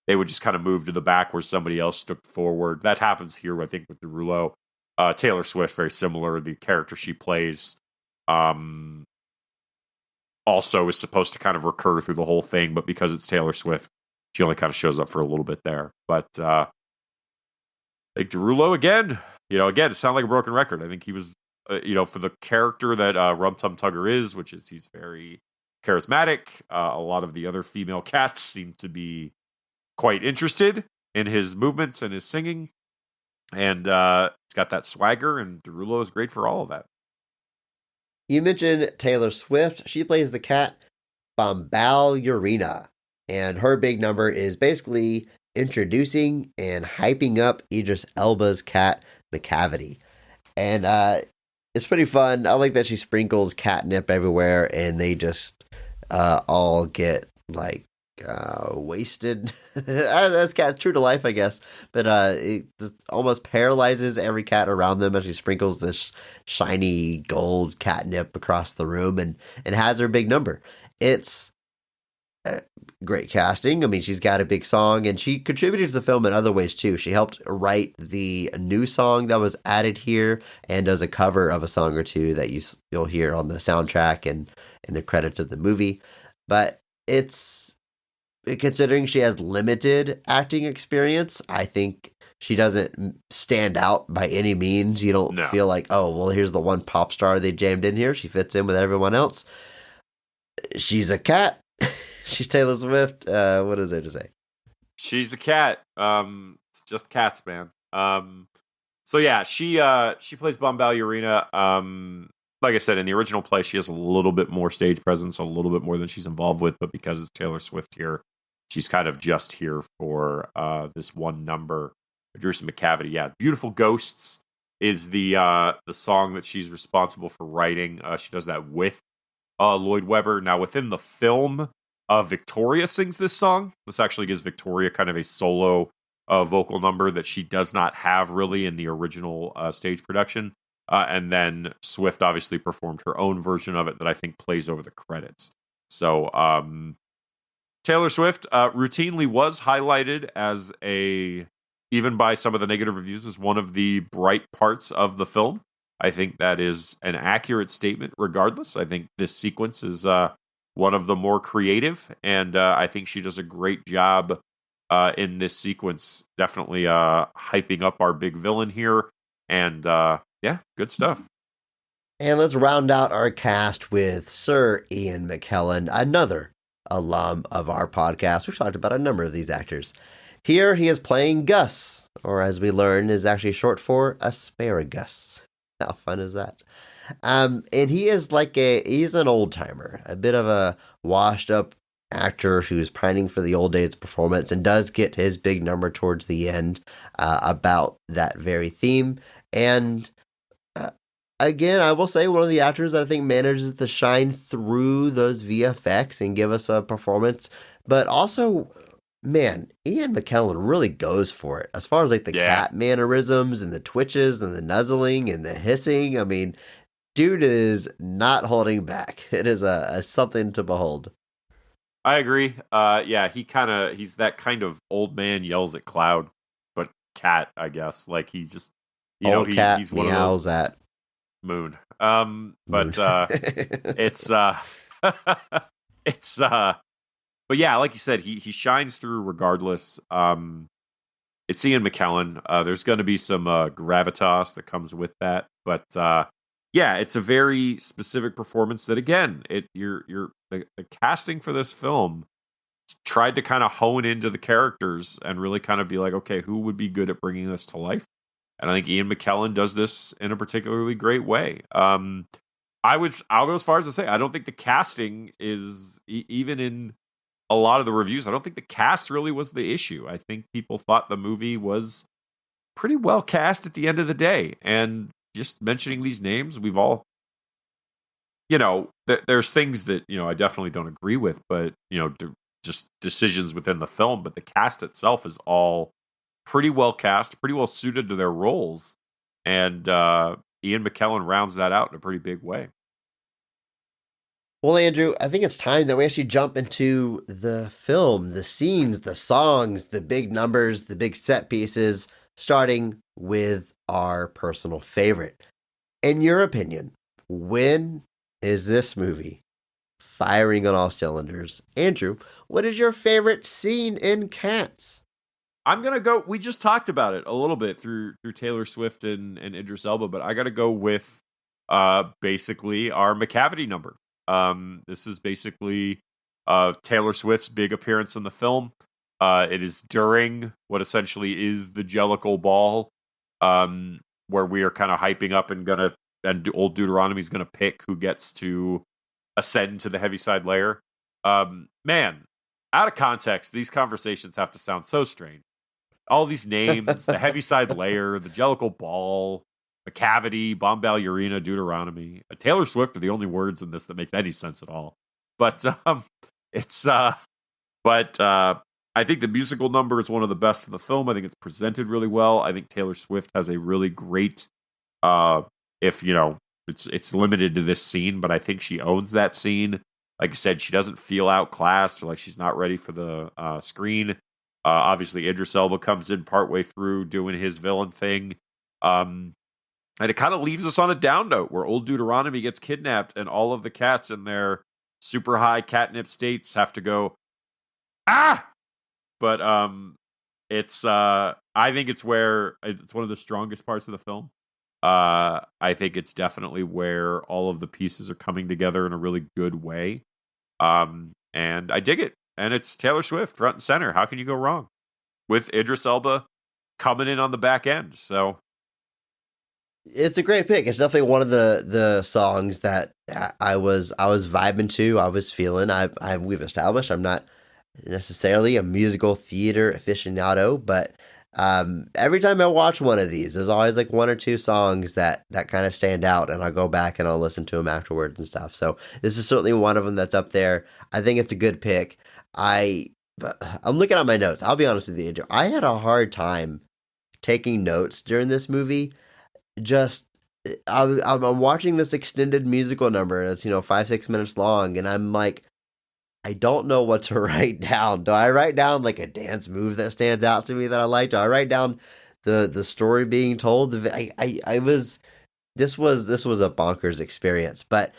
they would just kind of move to the back where somebody else stood forward. That happens here, I think, with Derulo. Taylor Swift, very similar. The character she plays also is supposed to kind of recur through the whole thing, but because it's Taylor Swift, she only kind of shows up for a little bit there. But like Derulo, again, it sounded like a broken record. I think he was, for the character that Rum Tum Tugger is, which is he's very charismatic. A lot of the other female cats seem to be quite interested in his movements and his singing. And it's got that swagger, and Derulo is great for all of that. You mentioned Taylor Swift. She plays the cat Bombalurina, and her big number is basically introducing and hyping up Idris Elba's cat McCavity. And it's pretty fun. I like that she sprinkles catnip everywhere, and they just all get like wasted. That's kind of true to life, I guess. But it almost paralyzes every cat around them as she sprinkles this shiny gold catnip across the room and has her big number. It's great casting. I mean, she's got a big song, and she contributed to the film in other ways too. She helped write the new song that was added here, and does a cover of a song or two that you'll hear on the soundtrack and in the credits of the movie. But it's, considering she has limited acting experience, I think she doesn't stand out by any means. You don't feel like, oh, well, here's the one pop star they jammed in here. She fits in with everyone else. She's a cat. She's Taylor Swift. What is there to say? She's a cat. It's just cats, man. So yeah, she plays Bombalurina. Like I said, in the original play, she has a little bit more stage presence, a little bit more than she's involved with. But because it's Taylor Swift here, she's kind of just here for this one number. Idris McCavity, yeah, Beautiful Ghosts is the song that she's responsible for writing. She does that with Lloyd Webber. Now, within the film, Victoria sings this song. This actually gives Victoria kind of a solo vocal number that she does not have really in the original stage production. And then Swift obviously performed her own version of it that I think plays over the credits. So Taylor Swift routinely was highlighted as even by some of the negative reviews, as one of the bright parts of the film. I think that is an accurate statement regardless. I think this sequence is one of the more creative, and I think she does a great job in this sequence, definitely hyping up our big villain here. And yeah, good stuff. And let's round out our cast with Sir Ian McKellen, another alum of our podcast. We've talked about a number of these actors. Here he is playing Gus, or as we learn, is actually short for asparagus. How fun is that? And he is he's an old timer, a bit of a washed up actor who's pining for the old days performance and does get his big number towards the end about that very theme. And again, I will say one of the actors that I think manages to shine through those VFX and give us a performance, but also, man, Ian McKellen really goes for it as far as like the cat mannerisms and the twitches and the nuzzling and the hissing. I mean, dude is not holding back. It is a something to behold. I agree. He's that kind of old man yells at cloud, but cat, I guess. Like he just, cat he's one meows of those at moon. But it's but yeah, like you said, he shines through regardless. It's Ian McKellen. There's going to be some gravitas that comes with that, but it's a very specific performance that, again, the casting for this film tried to kind of hone into the characters and really kind of be like, okay, who would be good at bringing this to life? And I think Ian McKellen does this in a particularly great way. I'll go as far as to say, I don't think the casting is, even in a lot of the reviews, I don't think the cast really was the issue. I think people thought the movie was pretty well cast at the end of the day. And just mentioning these names, we've all, there's things that, I definitely don't agree with, but, just decisions within the film. But the cast itself is all pretty well cast, pretty well suited to their roles. And Ian McKellen rounds that out in a pretty big way. Well, Andrew, I think it's time that we actually jump into the film, the scenes, the songs, the big numbers, the big set pieces, starting with our personal favorite. In your opinion, when is this movie firing on all cylinders? Andrew, what is your favorite scene in Cats? I'm going to go, we just talked about it a little bit through Taylor Swift and Idris Elba, but I got to go with basically our McCavity number. This is basically Taylor Swift's big appearance in the film. It is during what essentially is the Jellicle Ball, where we are kind of hyping up and old Deuteronomy's gonna pick who gets to ascend to the Heaviside layer. Man, out of context, these conversations have to sound so strange. All these names, the Heaviside layer, the Jellicle Ball, McCavity, Bombal Urena, Deuteronomy. Taylor Swift are the only words in this that make any sense at all. But I think the musical number is one of the best in the film. I think it's presented really well. I think Taylor Swift has a really great, it's limited to this scene, but I think she owns that scene. Like I said, she doesn't feel outclassed or like she's not ready for the screen. Obviously, Idris Elba comes in partway through doing his villain thing. And it kind of leaves us on a down note where old Deuteronomy gets kidnapped and all of the cats in their super high catnip states have to go, ah! But I think it's where it's one of the strongest parts of the film. I think it's definitely where all of the pieces are coming together in a really good way. And I dig it. And it's Taylor Swift front and center. How can you go wrong with Idris Elba coming in on the back end? So it's a great pick. It's definitely one of the songs that I was vibing to. I was feeling. We've established I'm not necessarily a musical theater aficionado, but every time I watch one of these, there's always like one or two songs that kind of stand out, and I'll go back and I'll listen to them afterwards and stuff. So this is certainly one of them that's up there. I think it's a good pick. I'm looking at my notes. I'll be honest with you, Andrew. I had a hard time taking notes during this movie. I'm watching this extended musical number. It's 5-6 minutes long, and I'm like, I don't know what to write down. Do I write down like a dance move that stands out to me that I like? Do I write down the story being told? This was a bonkers experience. But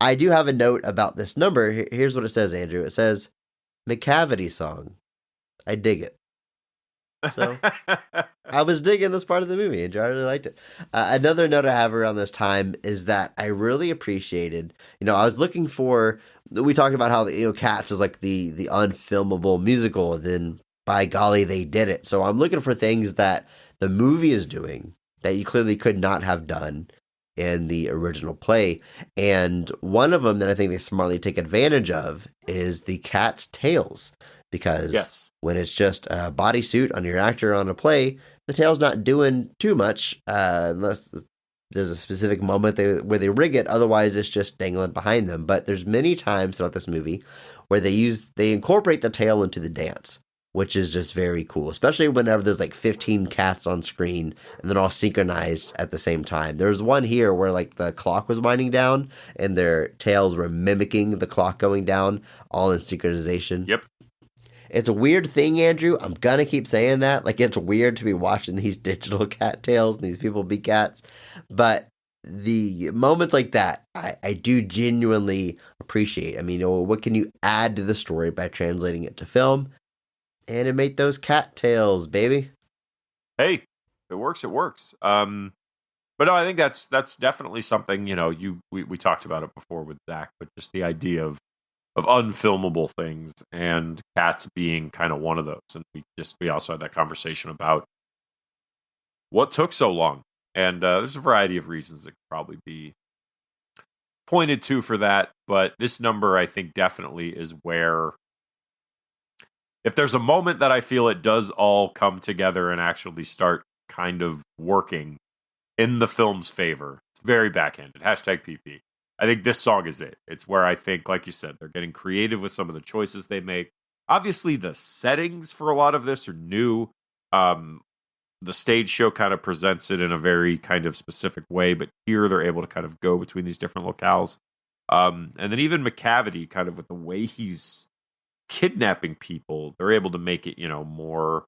I do have a note about this number. Here's what it says, Andrew. It says McCavity song. I dig it. So I was digging this part of the movie, and I really liked it. Another note I have around this time is that I really appreciated, I was looking for, we talked about how, Cats is like the unfilmable musical, and then by golly, they did it. So I'm looking for things that the movie is doing that you clearly could not have done in the original play. And one of them that I think they smartly take advantage of is the cat's tails. Because Yes. when it's just a bodysuit on your actor on a play, the tail's not doing too much unless there's a specific moment where they rig it. Otherwise, it's just dangling behind them. But there's many times throughout this movie where they incorporate the tail into the dance, which is just very cool, especially whenever there's like 15 cats on screen and they're all synchronized at the same time. There's one here where like the clock was winding down and their tails were mimicking the clock going down, all in synchronization. Yep. It's a weird thing, Andrew. I'm going to keep saying that. Like, it's weird to be watching these digital cat tails and these people be cats. But the moments like that, I do genuinely appreciate. I mean, what can you add to the story by translating it to film? Animate those cat tails, baby. Hey, if it works, it works. But no, I think that's definitely something, we talked about it before with Zach, but just the idea of unfilmable things, and cats being kind of one of those. And we also had that conversation about what took so long. And there's a variety of reasons that could probably be pointed to for that. But this number, I think, definitely is where, if there's a moment that I feel it does all come together and actually start kind of working in the film's favor, it's very backhanded. Hashtag PP. I think this song is it. It's where I think, like you said, they're getting creative with some of the choices they make. Obviously, the settings for a lot of this are new. The stage show kind of presents it in a very kind of specific way, but here they're able to kind of go between these different locales. And then even McCavity, kind of with the way he's kidnapping people, they're able to make it, more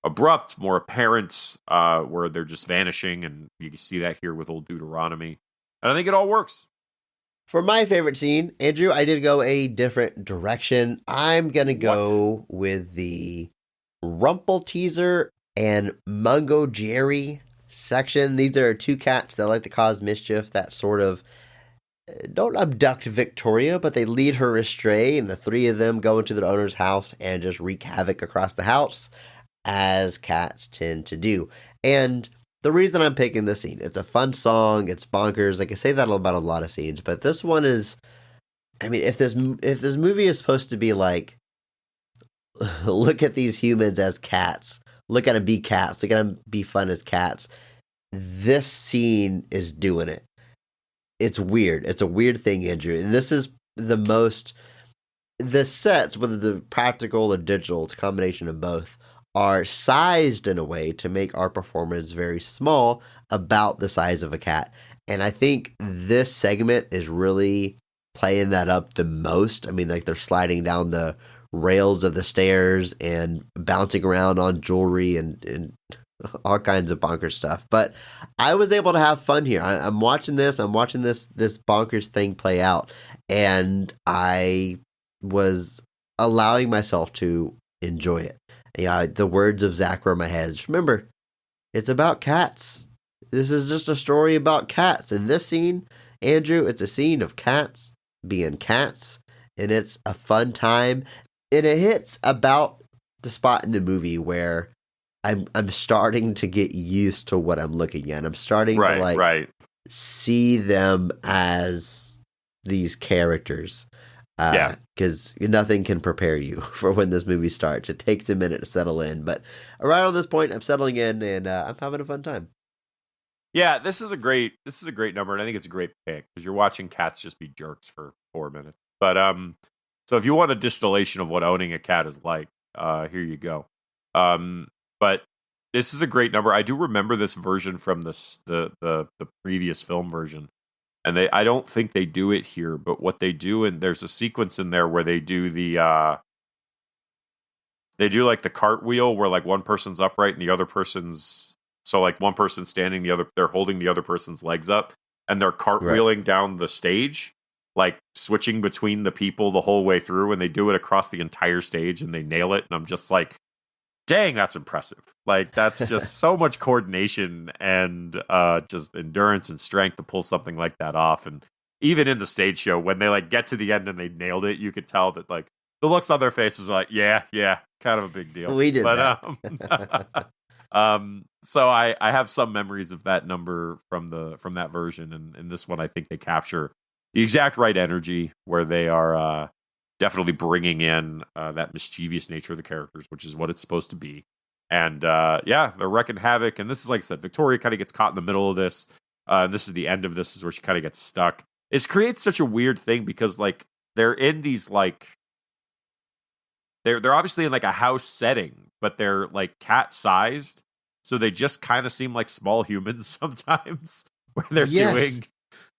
abrupt, more apparent, where they're just vanishing. And you can see that here with Old Deuteronomy. And I think it all works. For my favorite scene, Andrew, I did go a different direction. I'm going to go with the Rumple teaser and Mungo Jerry section. These are two cats that like to cause mischief, that sort of don't abduct Victoria, but they lead her astray, and the three of them go into their owner's house and just wreak havoc across the house, as cats tend to do. And the reason I'm picking this scene, it's a fun song, it's bonkers. Like, I say that about a lot of scenes, but this one is, I mean, if this movie is supposed to be like, look at these humans as cats, look at them be cats, look at them be fun as cats, this scene is doing it. It's weird. It's a weird thing, Andrew. And this is the sets, whether the practical or digital, it's a combination of both, are sized in a way to make our performance very small, about the size of a cat. And I think this segment is really playing that up the most. I mean, like, they're sliding down the rails of the stairs and bouncing around on jewelry and all kinds of bonkers stuff. But I was able to have fun here. I'm watching this bonkers thing play out, and I was allowing myself to enjoy it. Yeah, the words of Zach were in my head. Just remember, it's about cats. This is just a story about cats. In this scene, Andrew, it's a scene of cats being cats, and it's a fun time. And it hits about the spot in the movie where I'm starting to get used to what I'm looking at. I'm starting to see them as these characters. Because nothing can prepare you for when this movie starts. It takes a minute to settle in, but right on this point, I'm settling in, and I'm having a fun time. Yeah, this is a great number, and I think it's a great pick because you're watching cats just be jerks for 4 minutes. But so if you want a distillation of what owning a cat is like, here you go. But this is a great number. I do remember this version from the previous film version. And I don't think they do it here, but what they do, and there's a sequence in there where they do like the cartwheel where like one person's upright and the other person's, so like one person's standing, they're holding the other person's legs up, and they're cartwheeling down the stage, like switching between the people the whole way through, and they do it across the entire stage and they nail it. And I'm just like, dang, that's impressive. Like, that's just so much coordination and just endurance and strength to pull something like that off. And even in the stage show, when they like get to the end and they nailed it, you could tell that like the looks on their faces are like, yeah, kind of a big deal. We did that. So I have some memories of that number from that version, and in this one, I think they capture the exact right energy where they are definitely bringing in that mischievous nature of the characters, which is what it's supposed to be. And yeah, they're wrecking havoc. And this is, like I said, Victoria kind of gets caught in the middle of this. And this is the end of this, is where she kind of gets stuck. It creates such a weird thing because, like, they're in these, like, they're obviously in like a house setting, but they're like cat sized, so they just kind of seem like small humans sometimes. Where they're doing,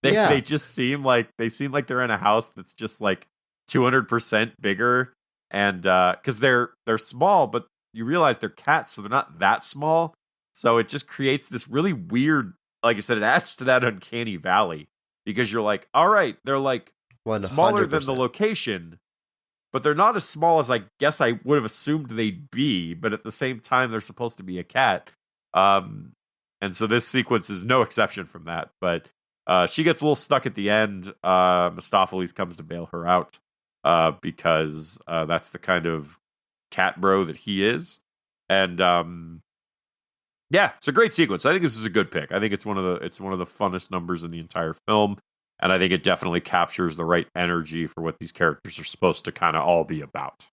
they just seem like they're in a house that's just like 200% bigger, and because they're small, but you realize they're cats, so they're not that small. So it just creates this really weird, like I said, it adds to that uncanny valley because you're like, all right, they're like 100%. Smaller than the location, but they're not as small as I guess I would have assumed they'd be. But at the same time, they're supposed to be a cat. And so this sequence is no exception from that. But she gets a little stuck at the end. Mistopheles comes to bail her out because that's the kind of cat bro that he is. And yeah, it's a great sequence. I think this is a good pick. I think it's one of the funnest numbers in the entire film. And I think it definitely captures the right energy for what these characters are supposed to kind of all be about.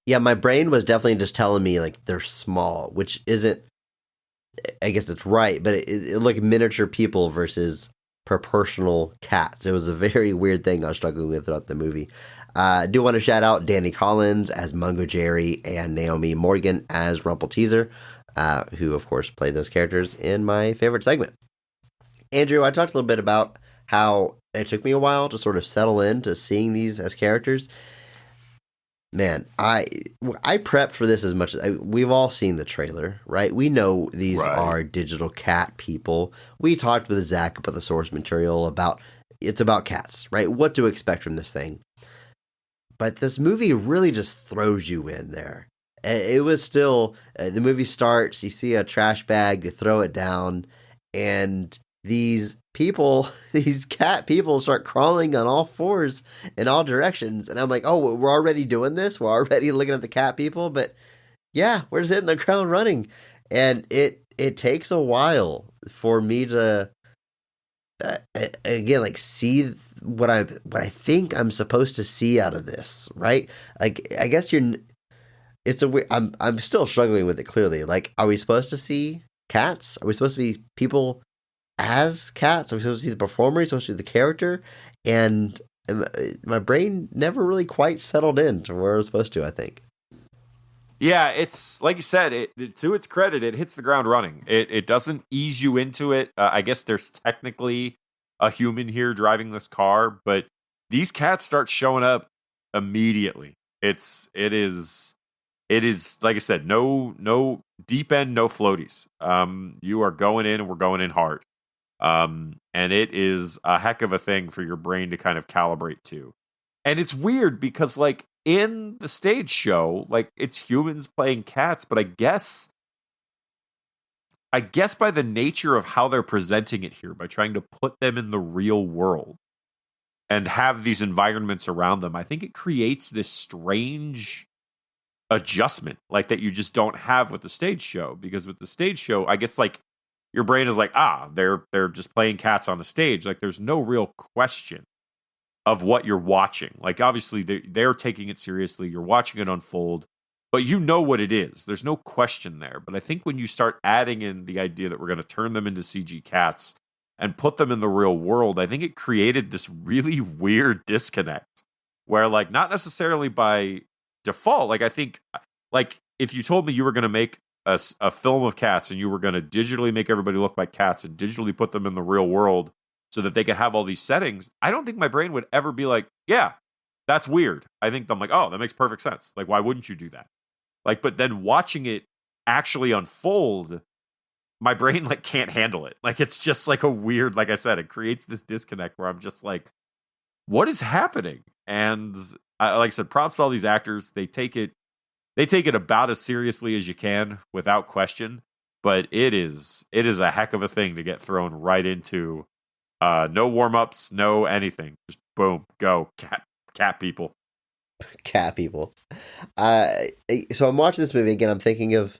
Yeah, my brain was definitely just telling me, like, they're small, which isn't, I guess it's right, but it like miniature people versus proportional cats. It was a very weird thing I was struggling with throughout the movie. I do want to shout out Danny Collins as Mungo Jerry and Naomi Morgan as Rumple Teaser, who, of course, played those characters in my favorite segment. Andrew, I talked a little bit about how it took me a while to sort of settle into seeing these as characters. Man, I prepped for this as much as we've all seen the trailer, right? We know these are digital cat people. We talked with Zach about the source material it's about cats, right? What to expect from this thing. But this movie really just throws you in there. It was still, the movie starts, you see a trash bag, they throw it down, and these cat people start crawling on all fours in all directions. And I'm like, oh, we're already doing this? We're already looking at the cat people? But yeah, we're just hitting the ground running. And it takes a while for me to, again, like, see what I think I'm supposed to see out of this, right? Like, I guess it's a weird, I'm still struggling with it clearly. Like, are we supposed to see cats? Are we supposed to be people as cats? Are we supposed to see the performer? Are we supposed to see the character? And my brain never really quite settled in to where it was supposed to, I think. Yeah, it's like you said, to its credit, it hits the ground running. It doesn't ease you into it. I guess there's technically a human here driving this car, but these cats start showing up immediately. It is like I said, no deep end, no floaties. You are going in, and we're going in hard. And it is a heck of a thing for your brain to kind of calibrate to. And it's weird because, like, in the stage show, like, it's humans playing cats, but I guess by the nature of how they're presenting it here, by trying to put them in the real world and have these environments around them, I think it creates this strange adjustment, like, that you just don't have with the stage show. Because with the stage show, I guess, like, your brain is like, they're just playing cats on the stage. Like, there's no real question of what you're watching. Like, obviously, they're taking it seriously. You're watching it unfold, but you know what it is. There's no question there. But I think when you start adding in the idea that we're going to turn them into CG cats and put them in the real world, I think it created this really weird disconnect where, like, not necessarily by default, like, I think, like, if you told me you were going to make a film of cats and you were going to digitally make everybody look like cats and digitally put them in the real world so that they could have all these settings, I don't think my brain would ever be like, yeah, that's weird. I think I'm like, oh, that makes perfect sense. Like, why wouldn't you do that? Like, but then watching it actually unfold, my brain, like, can't handle it. Like, it's just like a weird, like I said, it creates this disconnect where I'm just like, what is happening? And like I said, props to all these actors. They take it about as seriously as you can, without question. But it is a heck of a thing to get thrown right into. No warm-ups, no anything. Just boom, go. Cat people. Cat people. So I'm watching this movie again. I'm thinking of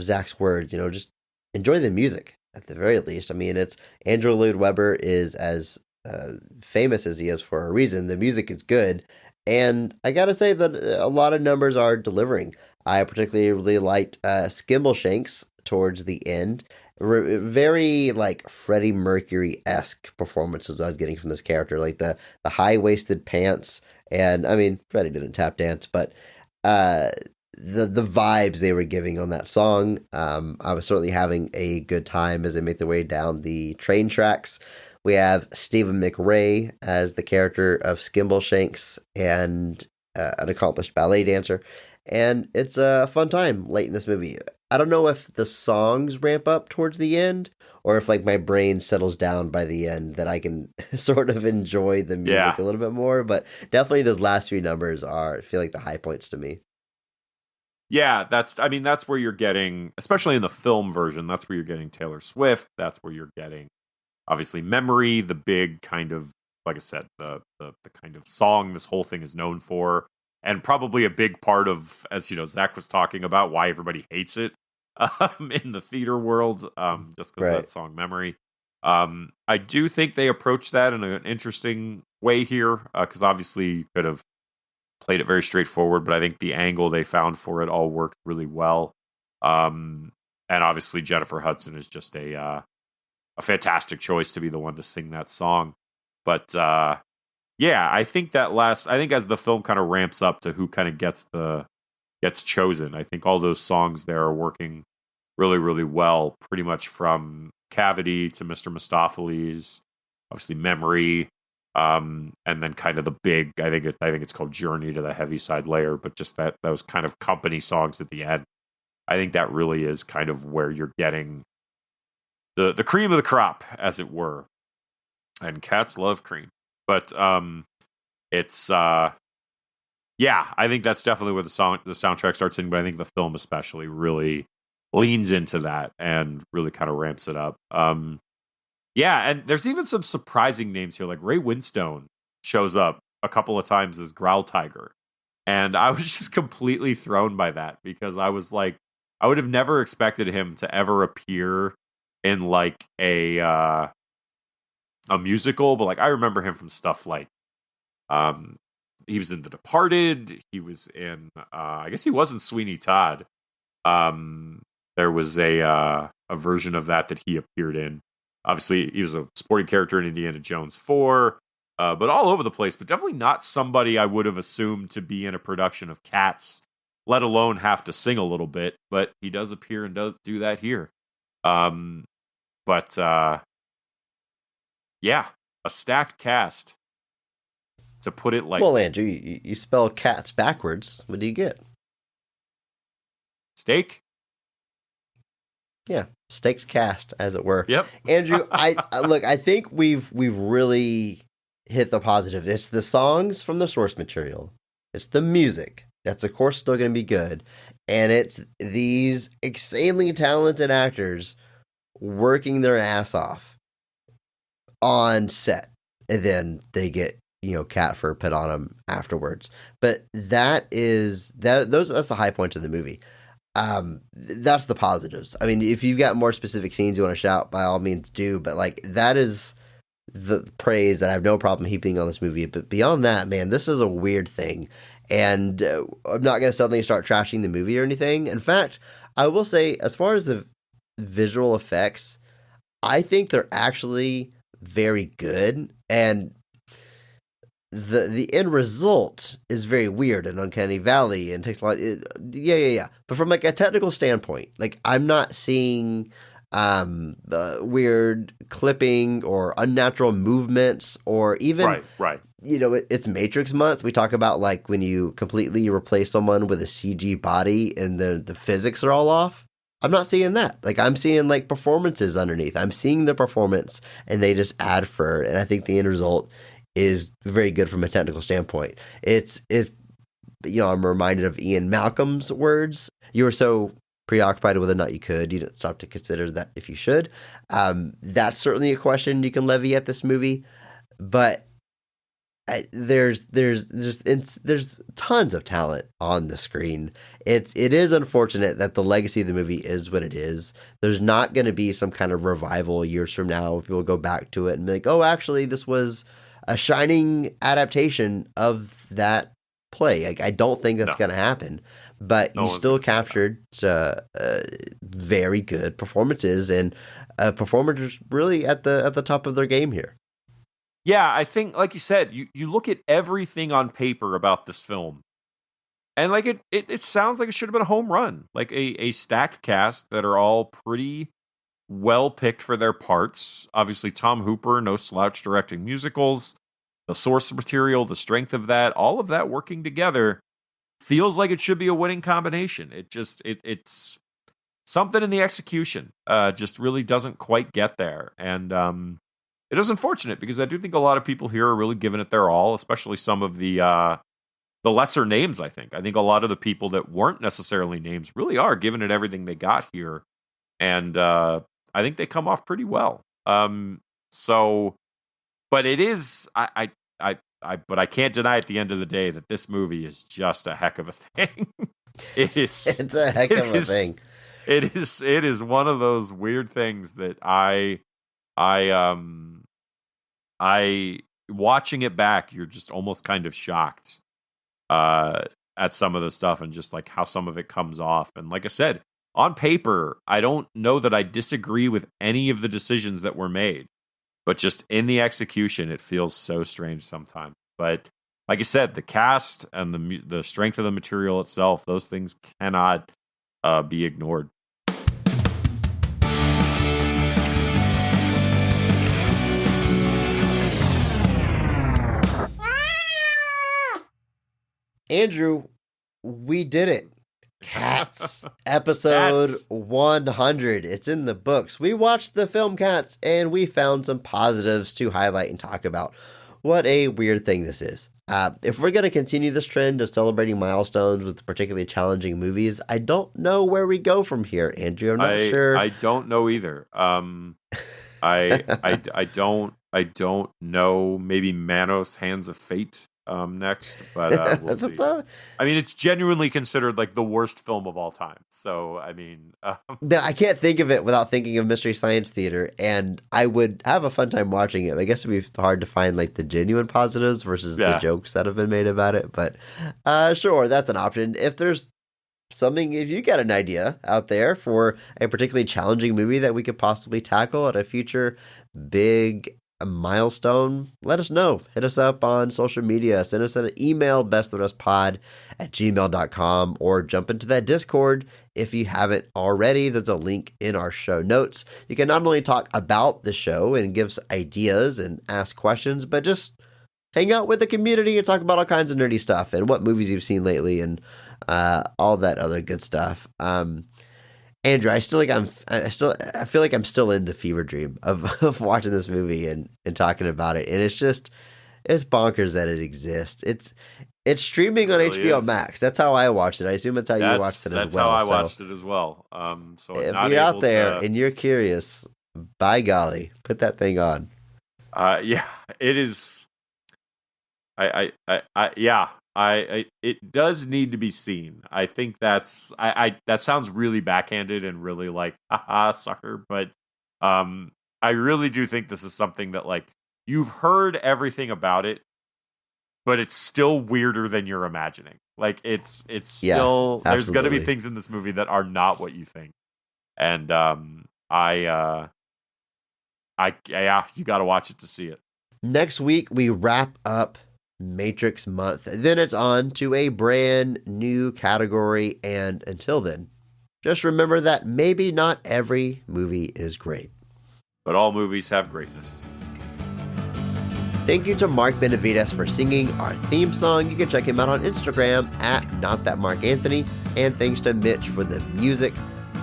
Zach's words, just enjoy the music at the very least. I mean, it's Andrew Lloyd Webber is as famous as he is for a reason. The music is good, and I gotta say that a lot of numbers are delivering. I particularly really liked Skimbleshanks towards the end. Very like Freddie Mercury-esque performances I was getting from this character, like the high-waisted pants, and I mean Freddie didn't tap dance, but the vibes they were giving on that song, I was certainly having a good time as they make their way down the train tracks. We have Stephen McRae as the character of Skimbleshanks and an accomplished ballet dancer. And it's a fun time late in this movie. I don't know if the songs ramp up towards the end or if like my brain settles down by the end that I can sort of enjoy the music a little bit more. But definitely those last few numbers feel like the high points to me. Yeah, that's where you're getting, especially in the film version, that's where you're getting Taylor Swift. That's where you're getting, obviously, Memory, the big kind of, like I said, the kind of song this whole thing is known for. And probably a big part of, as you know, Zach was talking about, why everybody hates it in the theater world, just because of that song Memory. I do think they approach that in an interesting way here, because obviously you could have played it very straightforward, but I think the angle they found for it all worked really well. And obviously Jennifer Hudson is just a fantastic choice to be the one to sing that song. But yeah, I think as the film kind of ramps up to who kind of gets chosen, I think all those songs there are working really, really well, pretty much from Cavity to Mr. Mistopheles, obviously Memory, and then kind of the big, I think it's called Journey to the Heaviside Layer, but just those kind of company songs at the end. I think that really is kind of where you're getting the cream of the crop, as it were. And cats love cream. But it's I think that's definitely where the soundtrack starts hitting, but I think the film especially really leans into that and really kind of ramps it up. Yeah, and there's even some surprising names here, like Ray Winstone shows up a couple of times as Growl Tiger. And I was just completely thrown by that because I was like, I would have never expected him to ever appear in like a musical, but like I remember him from stuff like he was in The Departed, he was in I guess he was in Sweeney Todd. There was a version of that he appeared in. Obviously he was a supporting character in Indiana Jones 4, but all over the place, but definitely not somebody I would have assumed to be in a production of Cats, let alone have to sing a little bit, but he does appear and does do that here. Yeah, a stacked cast, to put it like. Well, Andrew, you spell cats backwards. What do you get? Steak? Yeah, staked cast, as it were. Yep. Andrew, I look. I think we've really hit the positive. It's the songs from the source material. It's the music. That's of course still going to be good, and it's these insanely talented actors working their ass off on set, and then they get cat fur put on them afterwards. But that's the high points of the movie. That's the positives. I mean, if you've got more specific scenes you want to shout, by all means do. But like that is the praise that I have no problem heaping on this movie. But beyond that, man, this is a weird thing, and I'm not going to suddenly start trashing the movie or anything. In fact, I will say, as far as the visual effects, I think they're actually very good, and the end result is very weird and uncanny valley and takes a lot. Yeah. But from like a technical standpoint, like I'm not seeing weird clipping or unnatural movements or even right. It's Matrix month. We talk about like when you completely replace someone with a CG body and the physics are all off. I'm not seeing that. Like I'm seeing like performances underneath. I'm seeing the performance and they just add fur. And I think the end result is very good from a technical standpoint. I'm reminded of Ian Malcolm's words. You were so preoccupied with whether or not you didn't stop to consider that if you should. That's certainly a question you can levy at this movie. But there's tons of talent on the screen. It is unfortunate that the legacy of the movie is what it is. There's not going to be some kind of revival years from now where people go back to it and be like, oh, actually, this was a shining adaptation of that play. I don't think that's going to happen. But you still captured very good performances and performers really at the top of their game here. Yeah, I think, like you said, you look at everything on paper about this film, and like it sounds like it should have been a home run. Like a stacked cast that are all pretty well picked for their parts. Obviously, Tom Hooper, no slouch directing musicals. The source material, the strength of that, all of that working together feels like it should be a winning combination. It's something in the execution just really doesn't quite get there, and it is unfortunate because I do think a lot of people here are really giving it their all, especially some of the lesser names. I think a lot of the people that weren't necessarily names really are giving it everything they got here, and I think they come off pretty well. But it is but I can't deny at the end of the day that this movie is just a heck of a thing. It is. It's a heck of a thing. It is one of those weird things that I watching it back, you're just almost kind of shocked at some of the stuff and just like how some of it comes off. And like I said, on paper, I don't know that I disagree with any of the decisions that were made, but just in the execution, it feels so strange sometimes. But like I said, the cast and the strength of the material itself, those things cannot be ignored. Andrew, we did it. Cats, episode 100. It's in the books. We watched the film Cats, and we found some positives to highlight and talk about. What a weird thing this is. If we're going to continue this trend of celebrating milestones with particularly challenging movies, I don't know where we go from here, Andrew. I'm not sure. I don't know either. I don't know. Maybe Manos Hands of Fate next, but we'll see. I mean, it's genuinely considered like the worst film of all time. So, I mean, I can't think of it without thinking of Mystery Science Theater, and I would have a fun time watching it. I guess it'd be hard to find like the genuine positives versus the jokes that have been made about it. But sure, that's an option. If there's something, if you got an idea out there for a particularly challenging movie that we could possibly tackle at a future big milestone, let us know. Hit us up on social media. Send us an email, bestoftheRestpod@gmail.com, or jump into that Discord if you haven't already. There's a link in our show notes. You can not only talk about the show and give us ideas and ask questions, but just hang out with the community and talk about all kinds of nerdy stuff and what movies you've seen lately and all that other good stuff. Andrew, I feel like I'm still in the fever dream of watching this movie and talking about it, and it's bonkers that it exists. It's streaming on HBO Max. That's how I watched it. I assume that's how you watched it as well. That's how I watched it as well. So if you're out there and you're curious, by golly, put that thing on. Yeah, it is. It does need to be seen. I think that sounds really backhanded and really like, haha, sucker. But I really do think this is something that like you've heard everything about it, but it's still weirder than you're imagining. Like it's still, there's going to be things in this movie that are not what you think. And you got to watch it to see it. Next week we wrap up Matrix month. Then it's on to a brand new category, and until then, just remember that maybe not every movie is great, but all movies have greatness. Thank you to Mark Benavides for singing our theme song. You can check him out on Instagram at NotThatMarkAnthony, and thanks to Mitch for the music.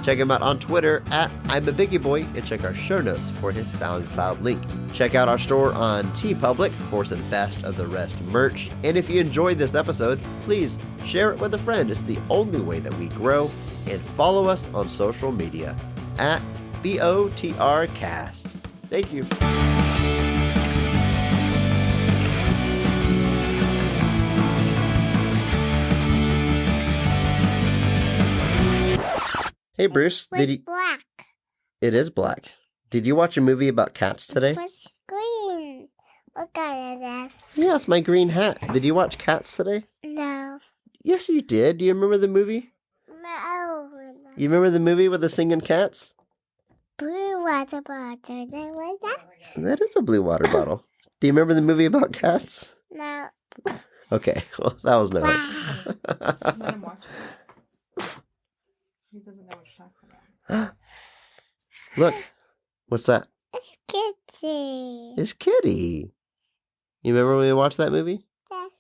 Check him out on Twitter at I'm a Biggie Boy, and check our show notes for his SoundCloud link. Check out our store on TeePublic for some Best of the Rest merch. And if you enjoyed this episode, please share it with a friend. It's the only way that we grow. And follow us on social media at BOTRcast. Thank you. Hey, Bruce. It's black. It is black. Did you watch a movie about cats today? It's green. Look at it. Yeah, it's my green hat. Did you watch Cats today? No. Yes, you did. Do you remember the movie? No. You remember the movie with the singing cats? Blue water bottle. Was that? That is a blue water bottle. Do you remember the movie about cats? No. Okay, well, that was no Wow. help. Let him watch it. He doesn't know what you're talking about. Look, what's that? It's Kitty. It's Kitty. You remember when we watched that movie? Yes.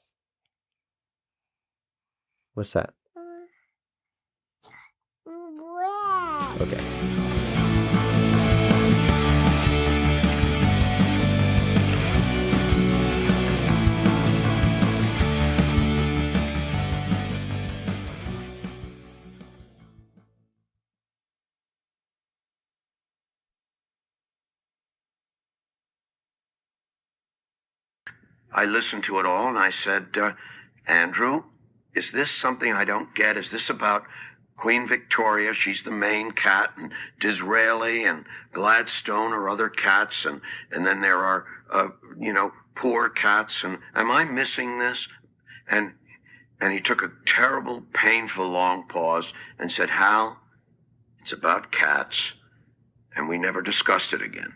What's that? Wow. Okay. I listened to it all and I said, Andrew, is this something I don't get? Is this about Queen Victoria? She's the main cat, and Disraeli and Gladstone are other cats, and then there are, poor cats, and am I missing this? And he took a terrible, painful, long pause and said, Hal, it's about cats. And we never discussed it again.